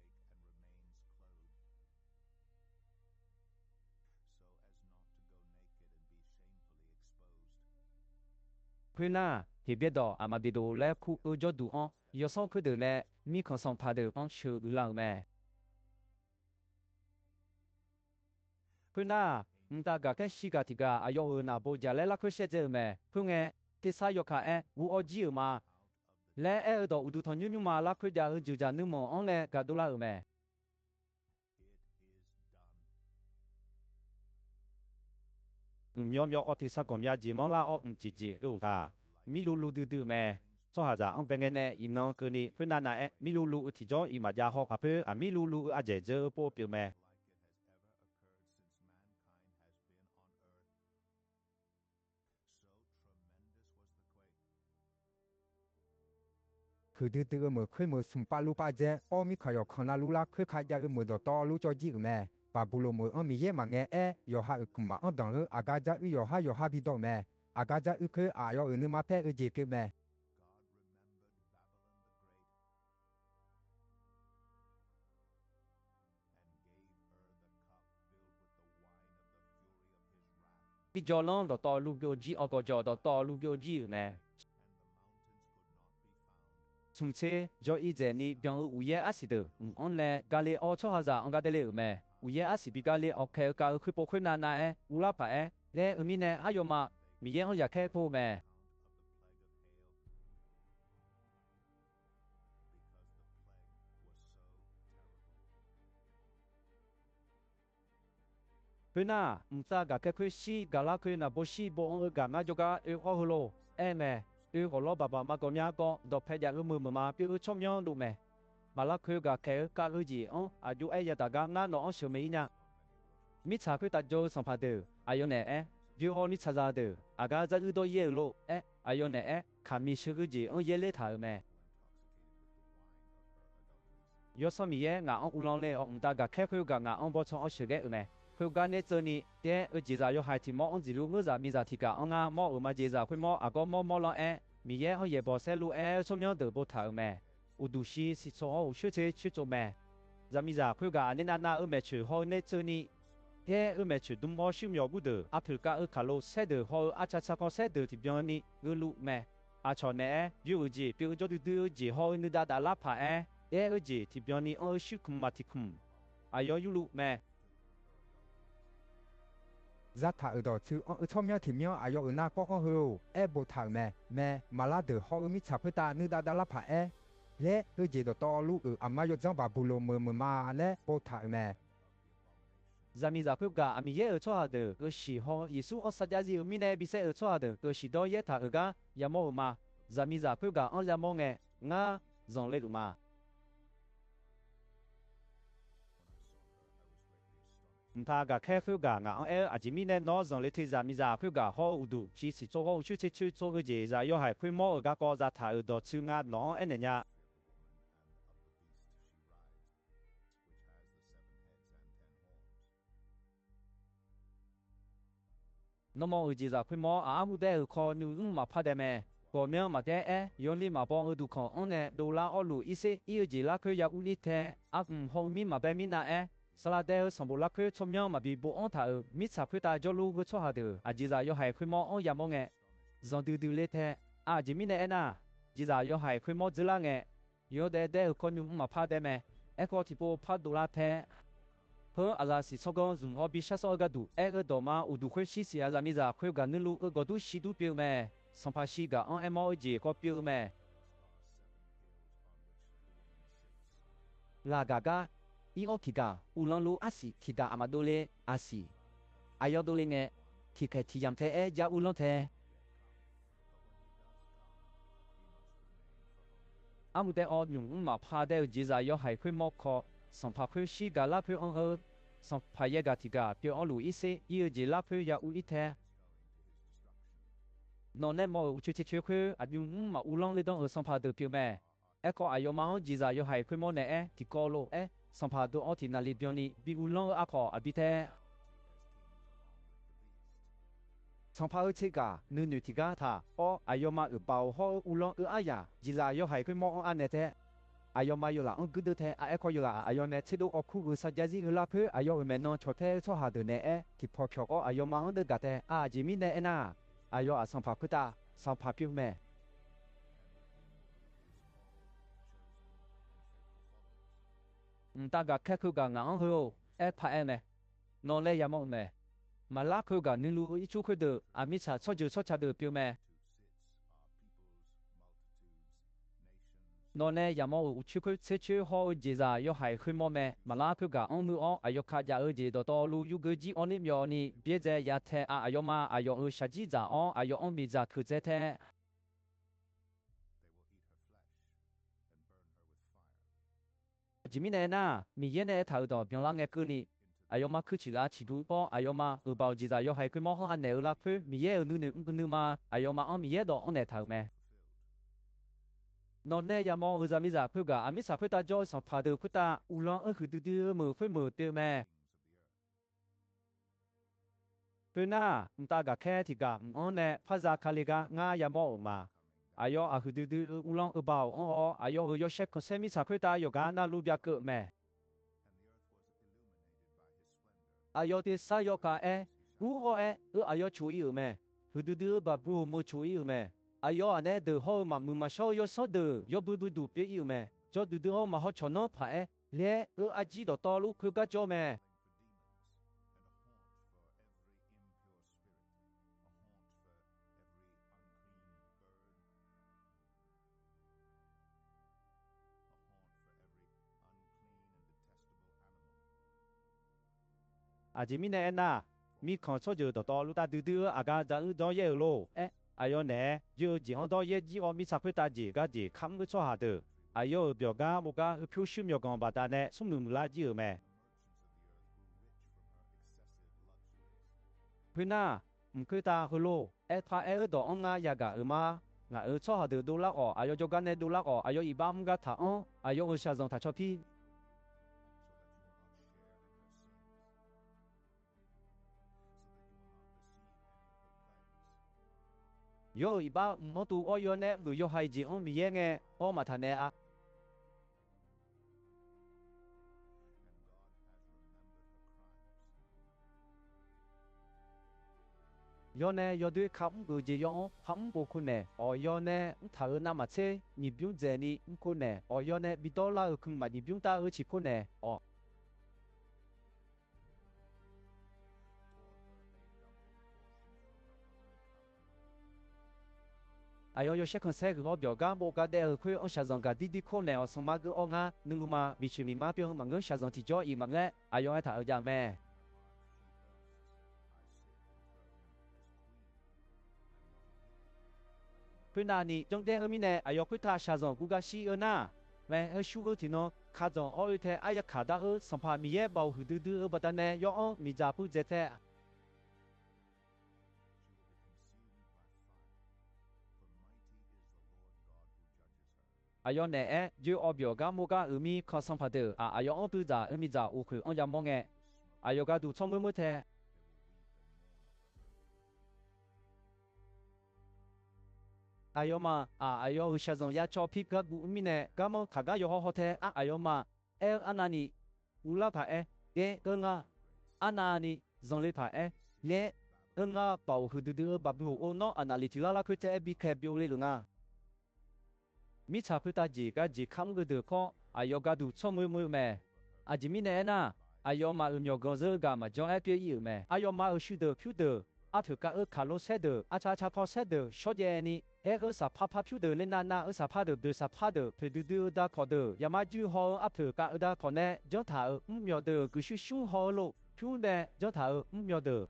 Puna thì biết đó mà biết đồ lẽ khu ở cho đủ on yo xong cứ được lẽ mi còn xong phá được on chịu được lòng mẹ Puna ta ga cái gì cả thì ga ayo na bo ja lẽ là cứ sẽ chơi mẹ phương nghe thì sao yo cả u ở gì mà lẽ ở đó u du thằng như mà là cứ ja ở ju ja nu mà on lẽ ga đô la mẹ nhóm nhóm ở thì sao còn nhà gì mong là ở chỉ ừ cả mi lu du mẹ cho hà giả ông bên nghe nè im nó cứ đi phương nào mi lu thì cho im mà gia học à phê mi lu à dễ dễ bộ biểu mẹคือดื้อๆเหมือนเคยเหมือนสุ่มปลาลูปลาเจ้อ้อมีขยอกขนาลูลาเคยขายยาเหมือนต่อลูจอจีแม่ปาบุโลเหมือนมีเย่มาแงยอฮากุมาอันดังอากาจะยอฮาบิดอแม่อากาจะเคยอายอนึมาแพ้เจเกแม่พี่จอลองต่อลูกโยจีออกจอต่อลูกโยจีแม่สมเชจออีเจนี่เปียงอุเยอาสิเดออนแลกาเลอชอฮาซาอังกาเดเลแม่อุเยอาสิบิกาเลออกเคกาคือปคุนานาอุลาปะเลมีเนอายมามีเยออยากแค่โพแม่เพื่อน่าตากะแค่คุยชีกาลาคุยน่ะบ่ชีบ่องกะมาจกะฮอฮโลแม่ขอรอบมาก็เนี่ยก็ดอกเพชรยามือมาพี่ชมย้อนดูแม่มาละคือกะแค่กะจีอายุยาตากะงานน้องเฉยเนี่ยมิชาคือตัดโจสัมผัสเดออายุเนี่ยยูฮอนิชาซาเดออากาจะอุดเยโลอายุเนี่ยขามีชื่อจีเยเลถาแม่ยศมีเยงาอุลองเลตากะแค่คือกะงาบ่ชองเฉยแม่คือการเนี่ยเจนี่เดี๋ยวจีจ่าอยู่หายที่มอจิลูเงือมีจ่าที่กะงามอมาจีจ่าคุยมอก็มอลมีเยเขาเยบอเซลูชมยองเดบถาแม่อุดุชีสิโซชื่อเชชื่อโจแม่จะมีจ่าคุยกะนี่นาแม่ชื่อเขาเนี่ยเจนี่เดี๋ยวแม่ชื่อดุมอชิมยอกูเดอพิลกะคาโลเซเดอเขาอาจจะก็เซเดอที่บยอนี่เงือลูแม่อาชอนเนี่ยยูจีพิลจอดูจีเขาเนี่ยดาลาผา e ở gì thì bion ni ở sự kum mà thì kum ai yo yulu mẹ giá thả ở đó chứ ở trong nhau thì nhau ai ở na có hưu bộ thả mẹ mà là được họ mi chạp ta nữ đã là phải lẽ cái gì đó to lúc ở mà yo trong bà bù lô mờ mà lẽ bộ thả mẹ Zami za phép gà ami ye ở chỗ hà được cái sĩ họ Giêsu ở sát gì mi này bị sẽ ở chỗ hà được cái sĩ đó ye thà ở gà yamo mà Zami za phép gà ở yamo nghe nga dòng lên mà ta gà khe phiêu gà ngã e à chỉ mi nè nó dòng lấy thì mi ra phiêu gà họ udu chỉ chỉ cho họ chú chú cho cái gì ra yo hay phiêu mò ở gà có ra thà ở đó chú ngã nó em nè nhá nó mò ở gì ra phép mò à mu đây ở kho nu mà phát đẹp mẹ có miếng mà thế yon li mà bong ở du kho ông nè đô la ở lu ise yêu gì là khơi ya uli thế à hong mi mà bé mi na Salade song bố lạc khơi chôm nhau mà bị bộ ông thà mít sạp khơi ta cho lu cái chỗ hà được à chỉ là yo hay khơi mò ông ya mong nghe dòng từ từ lên thế à chỉ mi này na chỉ là yo hay khơi mò dữ là nghe yo để con nhung mà phát đẹp mẹ có thì bộ phát đô la thế hơ à là si con dùng họ bị sát sao cái đủ cái đồ mà u đủ khơi xí xí à là mi ra khơi cái lu cái đủ xí đủ biểu mẹ song phát xí cái ông em ở gì có biểu mẹ là gà Io kiga, ulang lu asi, kiga amadole asi. Ayo dole nge, kike tiyam te ja ulang te. Amude o yung ma pa de jiza yo hai kwe moko, son pa kwe shi ga la pwe on he, son pa ye ga tiga pwe on lu ise, iyo je la pwe ya u ite. Non ne mo u che kwe at yung ma ulang le don son pa de pwe me. Eko ayo ma on jiza yo hai kwe mo ne ti ko lo song pa do oti na li bioni bi ulong akho abite song pa che ga nu ti ga tha o ayoma u bao ho ulong aya jila yo hai kwe mo an ne te ayoma yo la on gu de te a ekho yo la ayone che do okhu gu sa jaji la phe ayo me no chote so ha de ne ki pho phyo o ayoma on de ga te a ji mi ne na ayo a song pa phuta song pa pyu me ta gà khét khư gà ngã hư phải nè nó lấy yam ông nè mà lá khư gà nín lu ít chú khư được mi cha cho cha được biểu mẹ nó nè yam ông chú khư sẽ chú họ gì ra yo hay khư mò mẹ mà lá khư gà ông nu ông ayo khá ya ở gì đó lu yu gơ ji ông niệm yo ni biết giờ ya thế ayo ma ayo ở sa ji za ông ayo ông mi za khư thế thế chỉ mi này na mi yên này thầu đó biếng lăng nghe cứ ni ayo ma cứ chỉ là chỉ đủ bao ayo ma ở bao gì ra yo hay cứ mò họ này ở là phơi mi yên ở nu mà ayo ma ông mi yên đó ông này thầu mẹ nó này ya mò ở ra mi ra phơi gà mi sa phơi ta cho sang phá được phơi ta u lo ở khứ từ mở phơi mở tiêu mẹ phơi na ta gà khe thì gà ông này phá ra khali gà ngã ya mò mà ayo a khứ từ u lo ở bao ayo ở yo shep con xem mi sa phơi ta yo gà na lu bia cỡ mẹ ayo thì sa yo ka u ho ayo chú ý mẹ hư đưa bà bu mua chú ý mẹ ayo ane de ho mà mu mà sao yo so de yo bu biết yêu mẹ cho đưa ho mà họ cho nó phải lẽ aji đó to lu khư cái cho mẹ chỉ mi nè na mi còn số giờ đó lu ta đưa aga ra đó ye lo ayo nè giờ chỉ họ đó ye chỉ họ mi sắp phải ta gì cái gì khăm cái số hà được ayo biểu ga một cái phiếu siêu nhiều con bà ta nè sung nụ la gì mẹ phơi na khơi ta hơ lo pha ở đó ông nga ya ga mà ngà ở số hà được đô la ayo cho cái này đô la ayo ibam ga thà ayo ở sa dòng thà cho pi yo iba mo tu o yo ne lu yo hai ji on mi ye nge o ma tha ne 要呢要对看个这样看不可呢，要呢他那么车你不用这里可呢，要呢比到了空嘛你不用打去可呢，要些看些个表干不干的会下上个滴滴可呢，什么个啊，能嘛比起你嘛表嘛个下上提交一嘛个，要他讲咩？เพื่อนนี่จงเดอมีเนี่ยอายกพิธาชาจงกูกาชีน่ะแม่ชูก็ที่น้องข้าจงอ้อยเทอายขาดาสัมภามีเย่บ่าวหืดดื้อบัดเนี่ยย้อนมีจ่าพูดเจเทอายอนเนี่ยยูออบยกาโมกามีข้อสัมผัสอายอนพูดจ่ามีจ่าอุคือยามมองอายกาดูชมมือเทอายอมาอายอชาจงยาชอบพิกกับบุมีเนี่ยก็มองขากายอฮอเทอายอมาอันนั้นนี่อุลาผาก็งาอันนั้นนี่จงเลยผาเล่งาเป่าหืดดื้อบับหูโอนออันนั้นลิทิลาลาคือเทบิแคบิโอเลยลุงมิชาพุตาจีก็จีคำก็เดือข้ออายก็ดูชมมือแม่จีมีเนี่ยนะอายมามีกงเจอกามาจงเปียอยู่แม่อายมาชูเดือผิวเดือถือก็คาร์โลเซเดอชาพอเซเดอชดเยนี่สับพาผิวเดือเล่นนาสับพาเดือสับพาเดือเพดดือดาขอเดือยามาจูฮอถือก็ดาขอเนี่ยจงถ่ายมีเดือกุชูฮอโลผิวเนี่ยจงถ่ายมีเดือ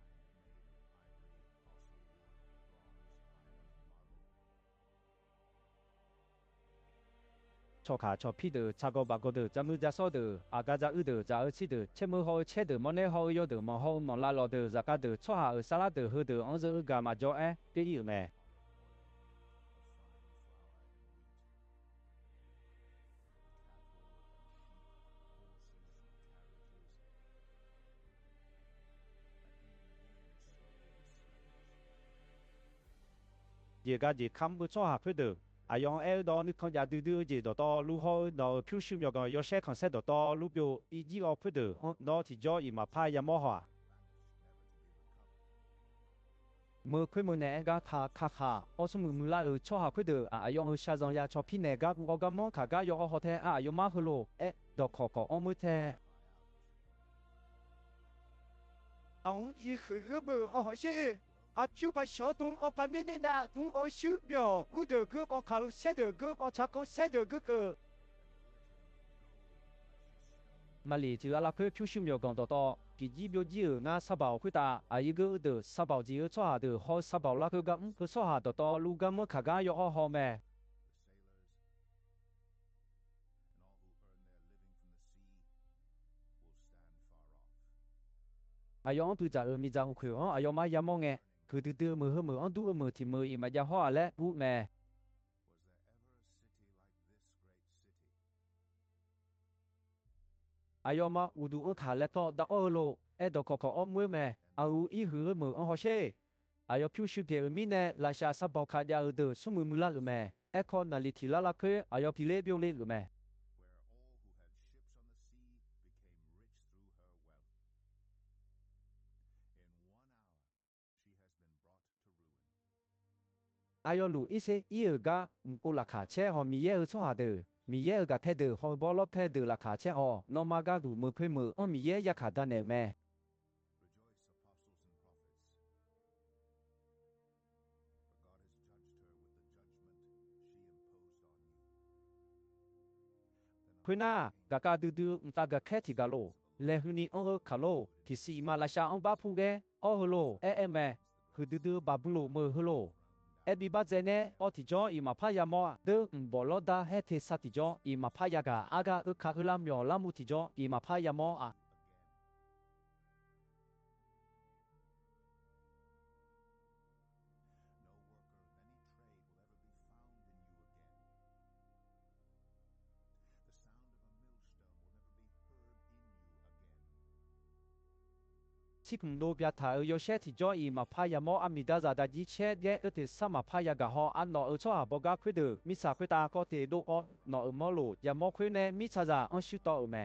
ชอขาชอพี่เดือชากบากเดือจามือจะซ้อเดืออากาจะเดือจะชีเดือเชมือฮอเชเดือมันเนี่ยฮอยเดือมันฮอมันลาลอเดือจะกาเดือชอหาสลัดเดือเดืออันจะกามาจ่อเปียแม่เยก็จีคำบุชอหาเพื่อเดืออายองดอนึกเขาอยากดื้อจีต่อลูกเขาดอผิวชิมยอกยอเช่คอนเซ็ปต์ต่อลูกเบียวอีจีออเพื่อเดือดอที่จ่ออีมาพายามอหัวมือคุยมือเนี่ยก็ขาสมุมือละชอหาเพื่อเดืออายองชาจงยาชอพี่เนี่ยก็กูก็มองขากายอฮอเทอายมาฮัลโหลดอกขอมือเทเอาอีคือเบอร์อ๋อใช่ชูไปชอตุงอปามินินาตุงชูเบียวกูเดือก็คาร์เซเดอก็ชักก็เซเดอก็มาลีที่เราเพื่อผิวชิมยอกต่อกิจิบิวจีน่าสบายคุยตาอายุก็เดือสบายจีชอหาเดือฮอสบายละก็ชอหาต่อลูกก็มือขากายอฮอแม่อายองพูดจามีจางคุยอายองมายามองคือดื้อมืออันดูมือที่มืออีมาจะห่อและพูดแม่อายองมาอุดูขาและต่อดอกโลดอกขอมือแม่เอาอีหือมืออันห่อเช่อายองผิวชิบเดียมีเนี่ยราชาสบายขาดยาเดือสมุมือละหรือแม่คอนนาลิทิลาละคืออายองพิเล่เบียวเล่หรือแม่อายอลูอีเซอีก็อุลาคาเช่หอมีเยอะชอหาเดอมีเยอะก็เทเดอหอบอลเทเดอราคาเช่หอนอมาก็ดูมือเพื่อมือมีเยอะยาขาดเนี่ยแม่เพื่อน่ากากดื้อตากาแค่ที่กาโลเลหุนีอังคาโลที่สีมาลาชาอังบาพูเกฮโลแม่คือดื้อบาบุโลมือฮโลบีบาเจเน่อติจออีมาพายามอเดบอลดาเฮเทสติจออีมาพายากาอากาคาฮลามยอลามุติจออีมาพายามอชิคุมโลเบียทาโยเชติจออีมาพายามออามิดาซาดาจิเชเยเตสมาพายากาฮออันนอชอบอกาคุดมิสาคุตาก็เตโดอนอมอโลยามอคุเนมิซาซาอันชุตอแม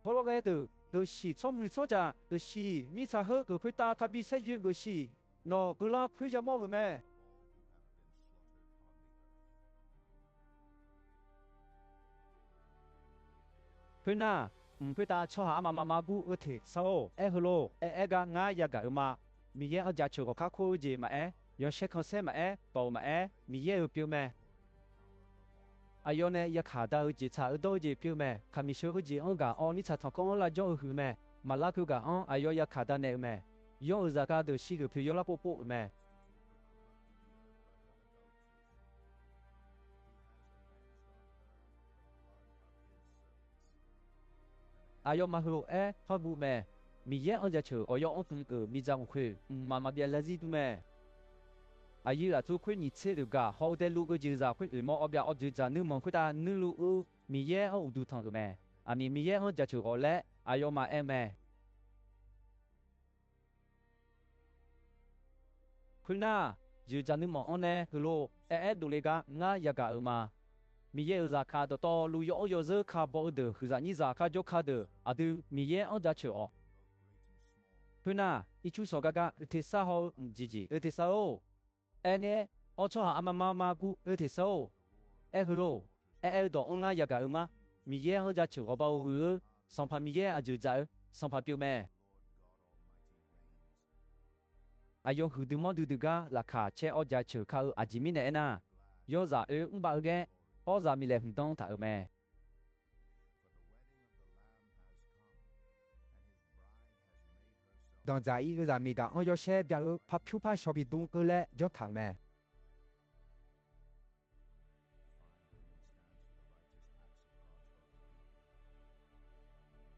好了个就是聪明所在，就是米查好个会打他比赛就个是，喏个啦会就冇个咩？会呐，会打错下妈不个体，sao hơ lô ga ngã ya ga ma mi ye ở gia chủ có các khu gì mà yo sẽ không xem mà bầu mà mi ye ở biểu mà 阿ယော呢一卡到只查耳朵只表咩，卡咪少個只安噶，哦你查同講啦咗去咩，馬拉佢噶安阿ယော一卡到呢咩，用而家噶都是個票有啦波波咩。阿ယော馬好發布咩，咪嘢安只潮，我要安同個咪就佢，媽媽別來知道咩。阿姨啦，做亏你吃了噶，好歹路个就在亏，莫后边我就在你们亏他你路米耶我都汤个咩？阿米耶我就我嘞，阿要买咩？亏那就在你们安呢个路，都那个我也个嘛。米耶在卡的到路有时卡不的，或者你在卡就卡的，阿都米耶我就哦。亏那一出手个提啥好自己，提啥哦。呢，我坐下阿媽姑條手，去咯，到我那一個嘛，咪嘢好就朝我包去，上排咪嘢阿就走，上排表咩？阿用去對麼對對個，拉卡車我就朝靠阿吉米呢呐，有咋把個，我咋咪嚟唔當睇咩？dans za i za mi da on yo she bia lo pa phu pa shobi dung ko le jo thang me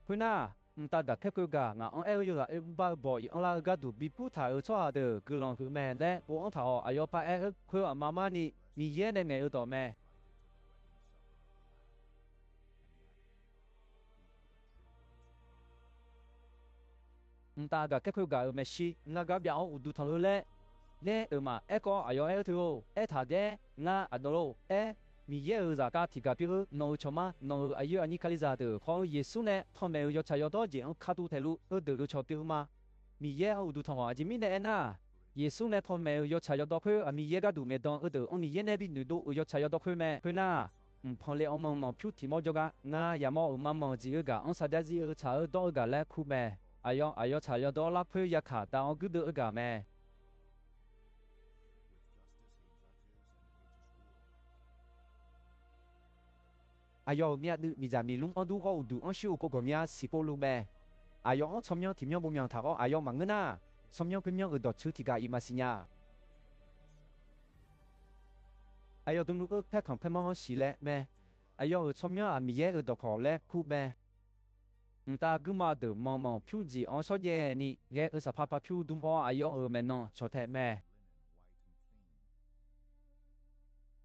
佢呐，但係睇佢噶，我有啦，把波我啦個度比普塔有錯的，佢啷佢咩咧？我頭哎呦把佢話媽媽你嘢咧咩有到咩？但係佢個咩事？我個表我都睇到咧嘛，個哎呦條他嘅我阿多咯米耶爾扎加提卡比爾諾喬瑪諾阿尤阿尼卡里扎的，好耶穌呢，他們有才有多件卡杜泰路德魯喬比爾嘛，米耶爾都同我阿米呢呐，耶穌呢，他們有才有多佢阿米耶個都沒當德，我米耶呢邊女都有才有多佢咩？佢呐，碰咧我們票提莫咗噶，我也冇我們自己個，我實在是才有多個咧酷咩？哎呦才有多啦，佢一卡但我覺得個咩？哎呦，咪在咪弄我都好都我修个个咩是波路咩？哎呦，我从样听样不样他个，哎呦忙个呐，从样个样个到处提个伊嘛是呀。哎呦，东路个拍看拍么好事嘞咩？哎呦，从样啊咪嘢个到跑嘞酷咩？但係嘛的茫茫票子，我所嘢你嘅二十八票都冇哎呦咩喏，錯睇咩？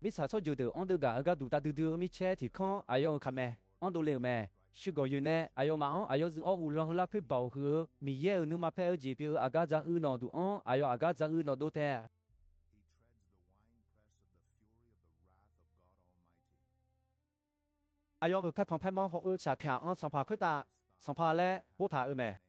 มีสาสอยู่เดืออันเดือกะก็ดูตาดูมีเช่ที่ข้ออายุคำแม่อันดูเลี้ยวแม่ชุกอยู่เนี่ยอายุมาอายุอ๋ออุลองลักเพื่อเบาคือมีเยอะนึกมาเพื่อจีบอากาศจะอื่นนอดูอ๋ออายุอากาศจะอื่นนอดูแต่哎呦，拍旁拍么好下看我上爬佢打上爬咧，好睇咩？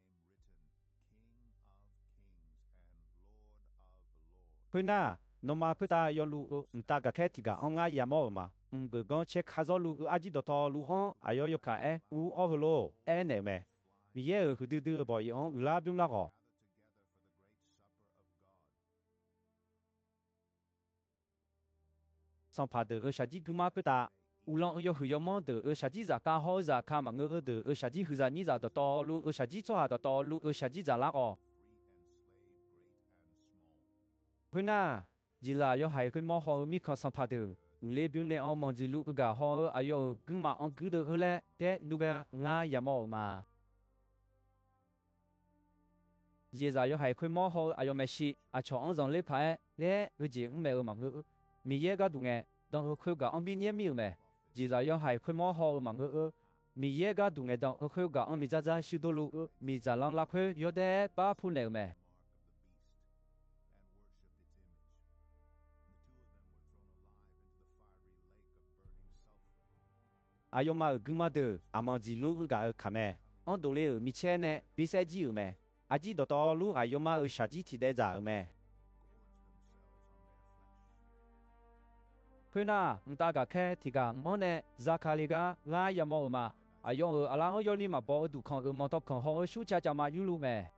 佢呐。nó mà cứ ta yo lu ta cả cái thì cả ông ai ya mò mà bữa con check khá rõ lu aji đó to lu ho ayo yo cả u o lo này mẹ vì ye cứ đưa bỏ yo la biung la go xong phá được sa ji cứ mà cứ ta u long yo hư yo mò được sa ji za ka ho za ka mà ngơ được sa ji hư za ni za đó to lu sa ji cho ha đó to lu sa ji za la go佢呐。chỉ là do hai cái mỏ họ mi có sản phẩm được, lấy biểu lên ông mong chỉ lúc cái họ ai yo cứ mà ông cứ được hơn thế lúc cái ngã ya mỏ mà, chỉ là do hai cái mỏ họ ai yo mấy gì, cho ông dòng lấy phải, lấy cái gì cũng mấy mà ngữ, mi ye cái đúng nghe, đang cái cái ông bị nhiễm miêu mà, chỉ là do hai cái mỏ họ mà ngữ, mi ye cái đúng nghe đang cái cái ông mi ra siêu đồ lu, mi ra lang lạc cái yo để ba phu này mà. ayo mà cứ mà được, mà chỉ lu cái cả mẹ on 都咧米切呢比赛机有咩？阿吉多多路阿有嘛有啥子替代咋咩？佢那唔大家開提個我呢，扎卡利個我也冇嘛，用阿拉我有你嘛包都看個冇到看好暑假就嘛有路咩？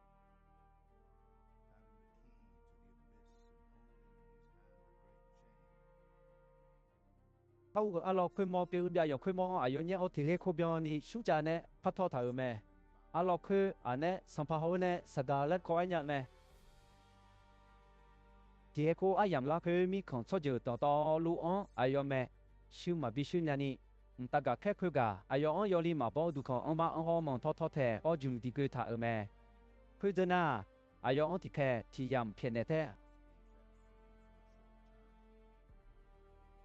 好阿拉佢冇表啲用佢冇用呢我提起佢表你暑假呢拍拖頭咩？阿拉佢呢上拍好呢實在咧過一日咩？第一個人啦，佢咪看錯就到路安，用咩？少嘛必須呢你，唔大家開佢噶，用有你嘛包都看，把我望拖睇，我就啲佢睇咩？佢真啊，用我啲開體驗偏呢睇。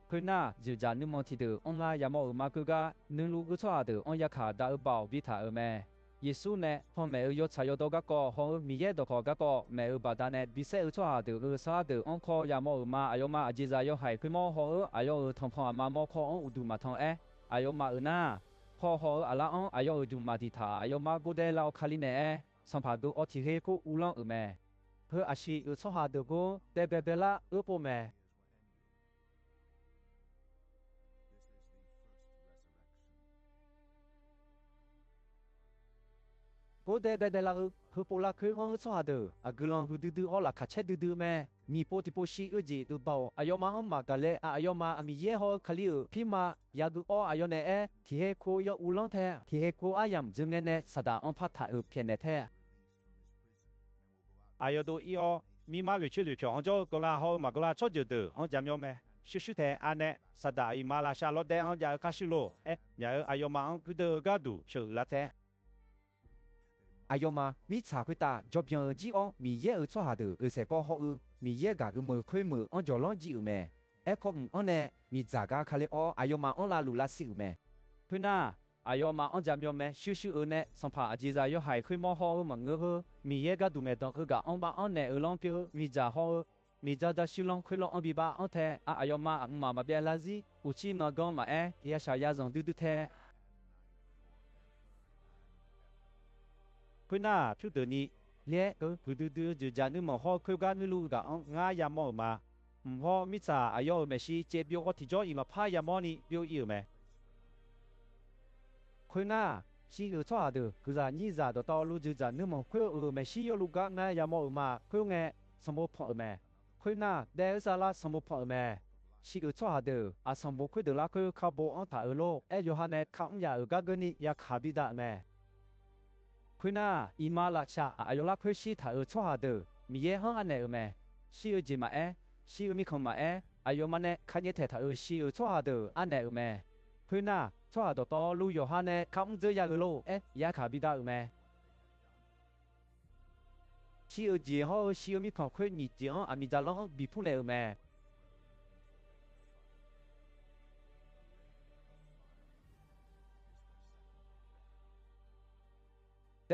佢那就在你冇睇到，我啦也冇嘛佢個，你如果錯到，我也卡到包俾睇咩？耶穌呢，我沒有查有到個，我米嘢都個個，沒有把單呢，比賽錯到個啥的，我可也冇嘛，有嘛，只係有係佢冇好，有同朋友嘛冇可我度嘛同有嘛那，好阿拉有度嘛地塔，有嘛嗰啲老卡里呢，上爬到我提起個烏浪咩？佢阿是有錯到個，特別啦，波咩？我哋啦，佢波啦佢我錯到，個浪佢嘟我啦卡切嘟咩？咪波啲波西個字都包，有嘛個咧，有嘛咪嘢好卡里皮嘛，也都有呢提起個有烏浪睇，提起個人就呢，實在我拍睇偏呢睇。有都咪嘛捋去，我做個啦好嘛個啦錯就到，我點樣咩？少睇呢，實在伊嘛啦下落地我就卡西咯，有嘛佢都個度少啦睇。用嘛，咪查佢打，就變只咪嘢有錯下度，成波好咪嘢個冇佢冇，我就攞只咩？個唔呢，咪咋個卡哩用嘛，我啦路啦少咩？佢那，用嘛我點樣咩？少呢，上爬只係有係佢冇好嘛個，咪嘢個都未到佢個，我把我呢浪表咪就好，咪就少浪佢浪比把我睇，用嘛嘛別垃圾，有錢嘛講嘛也少也種嘟睇。佢那出到你，咧佢嘟就將你冇好佢個你路個，我也冇嘛，唔好咪查有咩事，這表我提咗伊嘛怕也冇你表要咩？佢那是有錯的，佢就你就到路就就你冇佢咩事有路個我也冇嘛，佢嘅什麼破咩？佢那第二啦什麼破咩？是有錯的，什麼佢的啦佢靠步安踏路，有下呢靠唔有個你也卡比達咩？佢那伊馬拉下有啦佢是他有錯的，咪嘢好安尼咩？是有gì mà是有咪空嘛有嘛呢？看你睇他有是有錯的安尼咩？佢那錯的到路有下呢，靠唔這樣個路也卡比達咩？是有gì好是有咪空佢你講咪就攞比普嚟咩？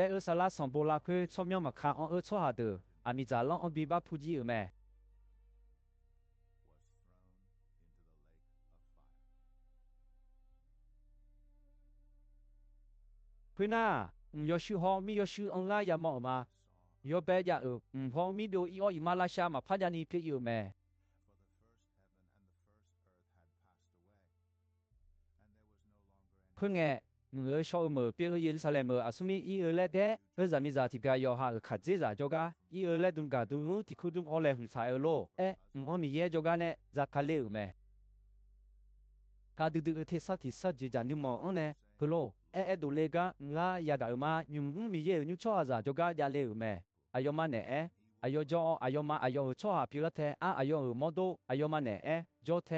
แต่สารสมบูรณ์คือชมยอมมาขาชอบหาเดอมีจาลองบีบาพูจีแม่พี่น่ายอชูฮอมียอชูองลายามอมายอเบยาพอมีดูอีมาลาชามาพัดยานีพี่อยู่แม่เพิ่งไงชอบมือเปียกยินสลายมือสุมีเล่เด้จะมีจะที่กายอหาขัดเจจะจก้าเล่ดุนกาดุนที่คุณดุนอะไรหุ่นสายโลมีเย่จก้าเนี่ยจะคัลเลวแม่การดูเทศที่สัจจะนิมอเนี่ยกโลดูเลก้างายาดามายุ่งมีเย่ยุ่งชัวจะจก้ายาเลวแม่มาเนี่ยจอมาชัวพิลเทโมโดมาเนี่ยจอเท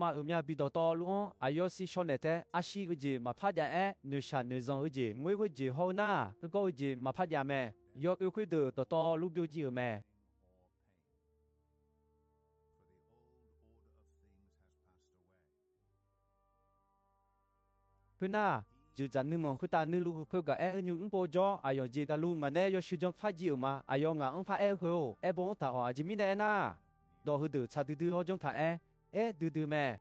มามีบิดต่อลุงสิชนเตอาชีกจีมาพัดยานุชานุจงจีมวยจีฮอน่าก็จีมาพัดยาแม่ยกคุยดูต่อลูกดูจีแม่เพื่อนน่ะจูจันนึมองคุตานึลูกเพื่อกับยุ่งโปจอจีตาลูมันเนี่ยชุดจงพัดจีมางาพัดหัวบงตาจีมีเนี่ยน่ะดอหือดูชาดูฮอจงถ่าย哎，对对咩？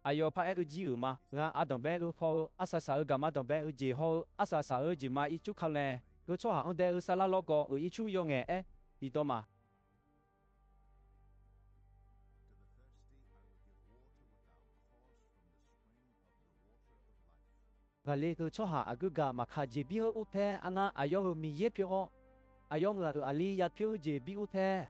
哎呦，怕个鸡儿嘛，阿东北个好，阿萨萨个嘛东北个鸡好，阿萨萨个鸡嘛一出口呢，个错下我哋个沙拉 logo 个一出用嘅，你懂嘛？个你个错下个个嘛卡鸡比个乌패阿那哎呦个米叶票，哎呦个阿里一票鸡比乌패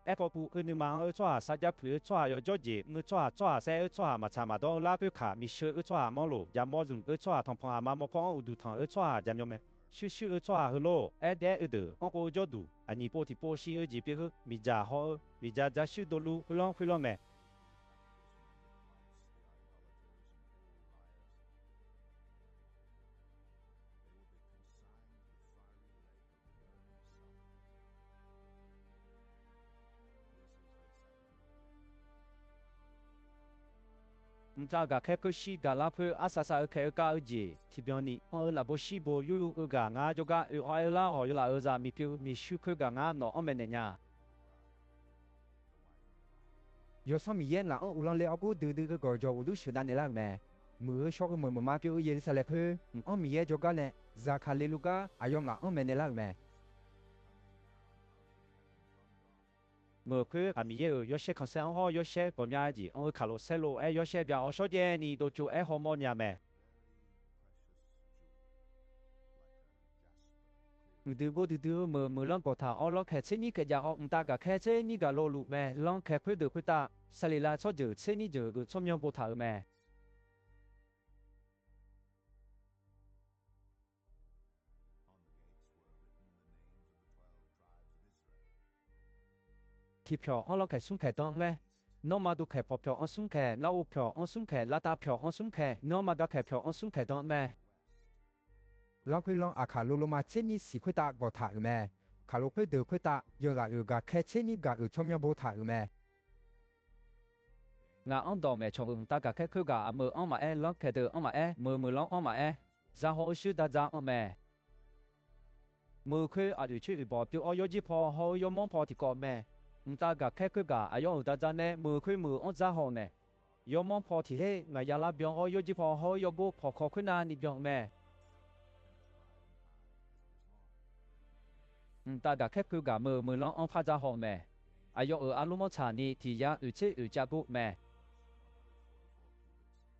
Apple 布你忙而做下撒家皮做下有交节，你做下些做下嘛查嘛到拉皮卡，米修做下毛路，也毛种做下同朋友嘛毛朋友都同做下怎样咩？修做下去咯，在度，我个角度，你波提波西而几别个，米家好，米家在修道路，会啷咩？唔知个开个西个拉皮阿萨萨个开个鸡，提表你，我那波西波有个俺就个有爱啦，我有啦儿子米票米修个俺喏，我们人呀。有什么嘢啦？我让你阿姑对个个叫我都学单的啦咩？มือชอบมือมาเปียวเยสเลคืออ๋อมีเยจกันเนี่ยซาคาเลลูกาอายอมละอ๋อเมเนละแม่ 我看阿米有些看上好，有些不面子，我看了塞路，有些比较少见，你都就好么样咩？对不对？我啷个他，我啷开车你个家伙，唔大个开车你个路咩？啷开快的快打，实里啦错就车你就个错样不他咩？机票我啷开送开当咩？侬嘛都开跑票，我送开，那我票我送开，那打票我送开，侬嘛都开票我送开当咩？ ลองคุยลองอาขาโลโลมาเช่นนี้สิคุยตาบ่ถาแม่ขาโลคุยเดือคุยตาเยอะกะแค่เช่นนี้กะชมยังบ่ถาแม่ ngà ông đồ mẹ chồng ta cả cái khơi gà mờ ông mà lót cái từ ông mà mờ lót ông mà ra họ sư ta ra ông mẹ mờ khơi ở đây chơi bỏ tiêu ở yếu gì phò họ yếu mong phò thì có mẹ ta cả cái khơi gà yếu ta ra nè mờ khơi mờ ông ra họ nè yếu mong phò thì hết ngày giờ là biong ở yếu gì phò họ yếu go phò khó khơi na ni biong mẹ ta cả cái khơi gà mờ lót ông pha ra họ mẹ yếu ở alumon chả ni thì ya ở chơi ở cha bố mẹ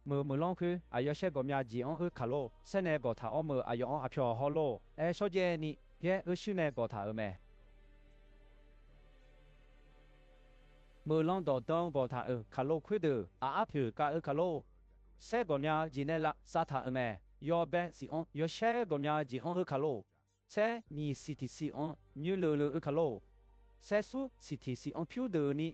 mờ lon khứ ai sẽ gom nhà gì ông khá lô sẽ nè bỏ thả ông mờ ai ông áp cho họ lô số gì nè ye ở xứ nè bỏ thả ở mẹ mờ lon đỏ đông bỏ thả ở khá lô khứ được áp thử cả ở khá lô sẽ gom nhà gì nè là sa thả ở mẹ yo bé si ông yo sẽ gom nhà gì ông ở khá lô sẽ ni si ông như lờ ở khá lô sẽ su si ông phiêu được nè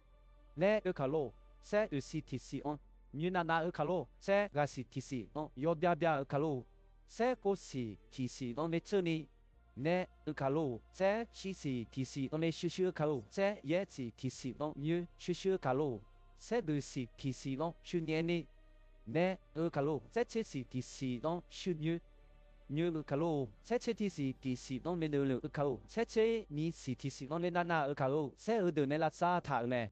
nè ở khá lô sẽ ở si ông như na ở khá lô sẽ gà si ông yo bia ở khá lô sẽ có si ông nè chơi nè nè ở khá lô sẽ si ông nè sư ở khá lô sẽ ye si ông như sư khá lô sẽ được si ông sư nè nè ở khá lô sẽ chơi si ông sư như ở khá lô sẽ chơi si ông nè ở khá lô sẽ chơi ni si ông nè na ở khá lô sẽ ở đường nè là sa thả nè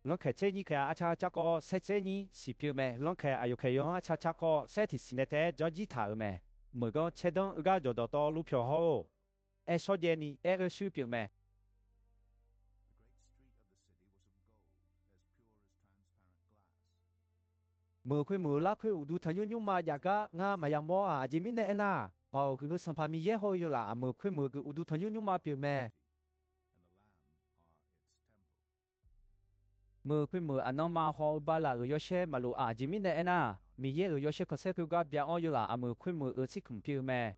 lon khai chế ni khai acha cha ko se chế ni si piu me lon khai ayo khai yo acha cha ko se ti sinete jo ji tha me mo go che don ga jo do to lu pyo ho so je ni er su piu me mờ khơi mờ lá khơi du thấy nhung mà nhà cá nga mà yang mo à chỉ biết nè na cái sản phẩm gì hơi là mờ khơi mờ cái du thấy nhung mà biểu mẹ mờ khơi mờ anh mà họ ba là người xe mà lu à chỉ biết nè na mi ye người xe có xe cái gà bia oi là mờ khơi mờ ở chỉ không biểu mẹ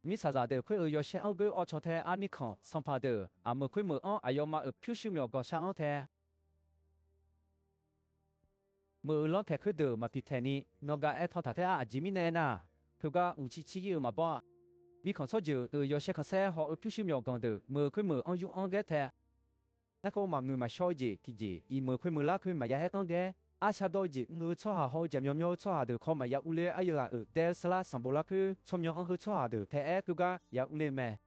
mi sa ra de khơi ở xe ở cái ở chỗ thế anh mi không sản phẩm được mờ khơi mờ ai mà ở phiêu siêu miêu có sang ở thế mờ lo thế khơi được mà bị thế ni nó gà thọ thế chỉ biết nè na 그가 우치 치기 음아봐 米康错就有些看赛好必须苗讲的，没亏没按用按个他。那个嘛người mà soi gì thì gì, y mờ khơi mờ lá khơi mà ya hết con ghé, à sao đôi gì người cho hà hoi chém nhau cho hà được không mà ya ule ai ya ở del sala sắm bồ lá khơi, chôm nhau ăn khơi cho hà được thế cứ ga ya ule mẹ.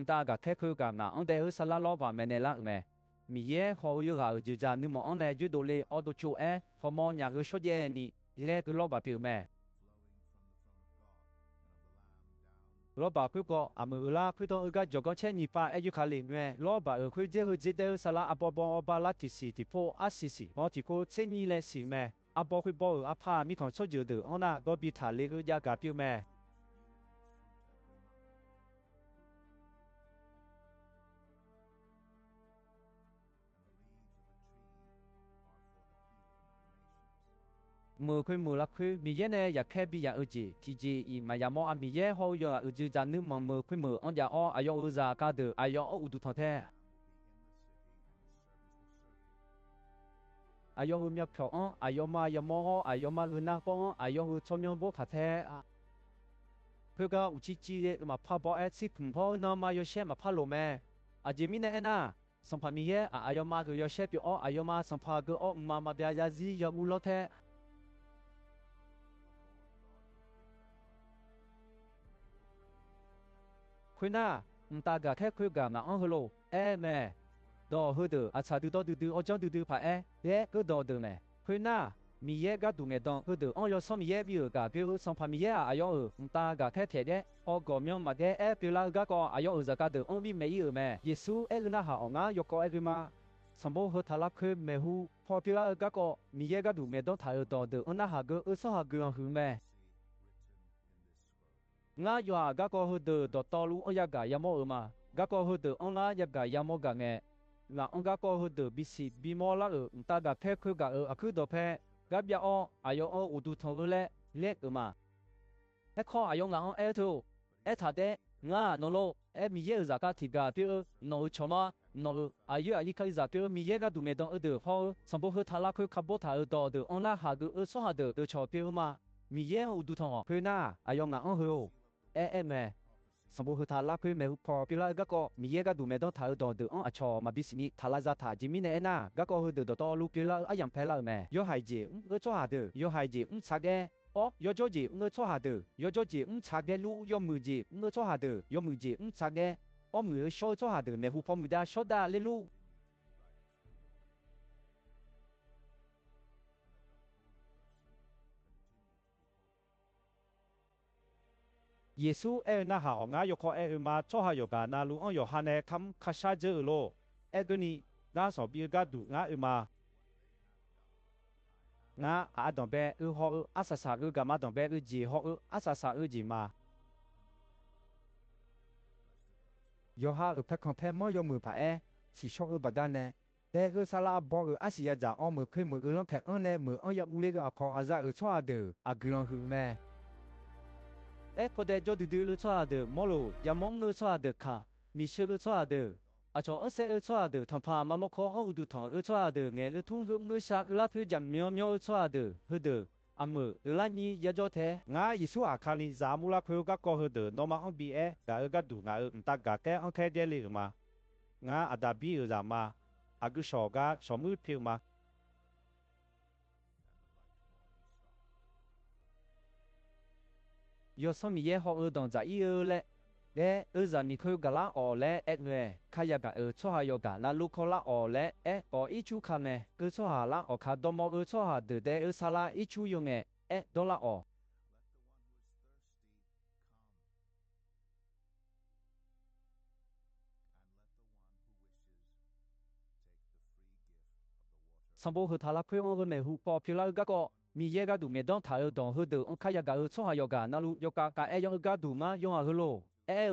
Ta gặp thế khơi gặp nào ông đây ở sala lo và mẹ này là mẹ. Mi ye họ yêu gà ở dưới nhưng mà ông này dưới đồ lê ở đồ chỗ họ mò nhà cái số gì nè, lẽ cứ lo bà biểu mẹ. Lo bà cứ có mưa la cứ đó ở cái chỗ có che nhị pa ai khá liền mẹ, lo bà ở cứ dễ ở dưới đây sala abo ba la thì xì thì po xì, họ thì có che nhị lên xì mẹ, abo cứ bỏ ở pa mi còn số giờ được, ông na đó bị thả lê cứ giá cả biểu mẹ. Mưa khơi mưa lắc khơi, mi ye này ya khe bi ya ở gì, thì gì mà ya mò mi ye họ ya ở dưới nước mà mưa khơi mưa ông ya ayo ở ra cả được, ayo ở udu thằng thế. Ayo ở miếng phèo ayo mà ya mò ayo mà lươn nạc bông, ayo ở trong miếng bốc thằng thế. Khơi cái uchi mà phá bỏ xí phun phá nó mà yo xe mà phá lồ mẹ, chỉ mi này na, sắm phá mi ye ayo mà cái yo xe bị ayo mà sắm phá cái mà bia ya gì ya ulo thế. Khuyên na, ta gà khét khuyên gà mà ăn hello, mẹ, đó hơi được, cha từ ở trong từ phải cái đó được mẹ, khuyên na, mi ye gà đủ nghe đông, hơi được, yo xong mi ye bị gà biểu xong phải mi ye yo ta gà khét thế đấy, gồm nhau mà cái biểu là gà có yo ra gà được, mi mấy mẹ, Giêsu na ha ông yo có mà, xong bộ hơi thà là khuyên mẹ hu, phò biểu là gà có, mi ye gà đủ nghe đông thà đó được, na ha gà sao ha gà hư mẹ. Nga yo ga ko hu de do to lu ya ga ya mo ma ga ko hu de on la ya ga ya mo ga nge la on ga ko hu de bisi bi mo la ta ga phe khu ga a khu do phe ga bia ayo u du thong le ma e kho ayo nga on tu tha de nga no lo mi ye za ka ti ga pi no choma no ayo ka za pi mi ye ga du me don de ho sam bo hu tha la khu kha bo tha do de on la ha gu so ha de cho pi ma mi ye u du thong khơi na ayo nga on hu mẹ, xong bộ thà lá khơi mẹ phò bị la gác co mi ye gác đủ mẹ đó thà đó được à cho mà biết gì thà la ra thà chỉ mi này na gác co hơi được đó lu bị la ai làm phải la mẹ, yo hay gì cho hà được, yo hay gì chắc cái, yo cho gì cho hà được, yo cho gì chắc cái lu yo mười gì cho hà được, yo mười gì chắc cái, mười số cho hà được mẹ hu phong mười đa số đa lên lu. Giêsu na ha nga yo ko ma cho ha yo ga na lu on yo ha ne kam kha sha je lo gni ga so bi ga du nga ma nga a don be ho asasa ga ma don be ji ho asasa ji ma yo ha ở phép compare mo yo mưa phải chỉ cho ở bờ nè để cái sala bỏ ở Asia giả mưa khơi mưa ở phép nè mưa ở yap ule cái khó ra ở cho được gương hư mẹ có thể cho từ cho được mò lù ya mong nữa cho được cả mi sư cho được cho ở sẽ cho được thằng phà mà khó ở du thằng cho được nghe thung dụng nữa sắc là thứ giảm nhau cho được hơi được mưa là ni ya cho thế nga Giêsu kha ni za mu la khu ga ko hu de no ma on bi ga ga du nga ta ga ke on ke de li ma nga ada bi za ma gu sho ga so mu pi ma yo so mi ye ho ở đồng za i le để ở za ni khơi gà la le người khai ga ở cho ha yo ga na lu kho la le có ít chú kham ne ở cho ha la kha do mo ở cho ha de ở sa la ít chú yo nge do la Xong bộ hư thà la khơi on me hu po pi la ga ko mi ye ga du me don thà don hư de on khai ga ở cho ha yo ga na lu yo ga yo ga du ma yo ha hư lo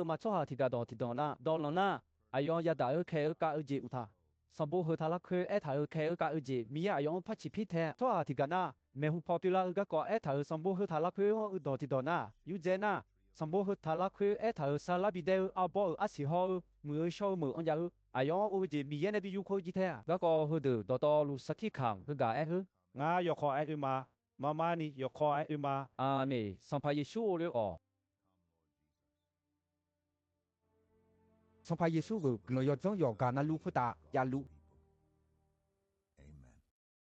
mà cho ha thì ga don na do lo na ayo ya da ở khe ga ở ji u tha xong bộ hư thà la khơi thà ở khe ga ở ji mi ya yo pa chi pi the cho ha thì ga na me hu po pi la ga ko thà xong bộ hư thà la khơi on do na yu je na 什麼去塔拉佢誒頭沙拉比掉阿波阿時候每show每安日阿樣我哋咪嘢呢邊要開幾聽啊？嗰個去到多路實體行去架誒去ngã yo kho ai mà mama ni yo kho ai mà 啊咪上排耶穌了哦。上派耶穌個，我要將要干那路不打，呀路。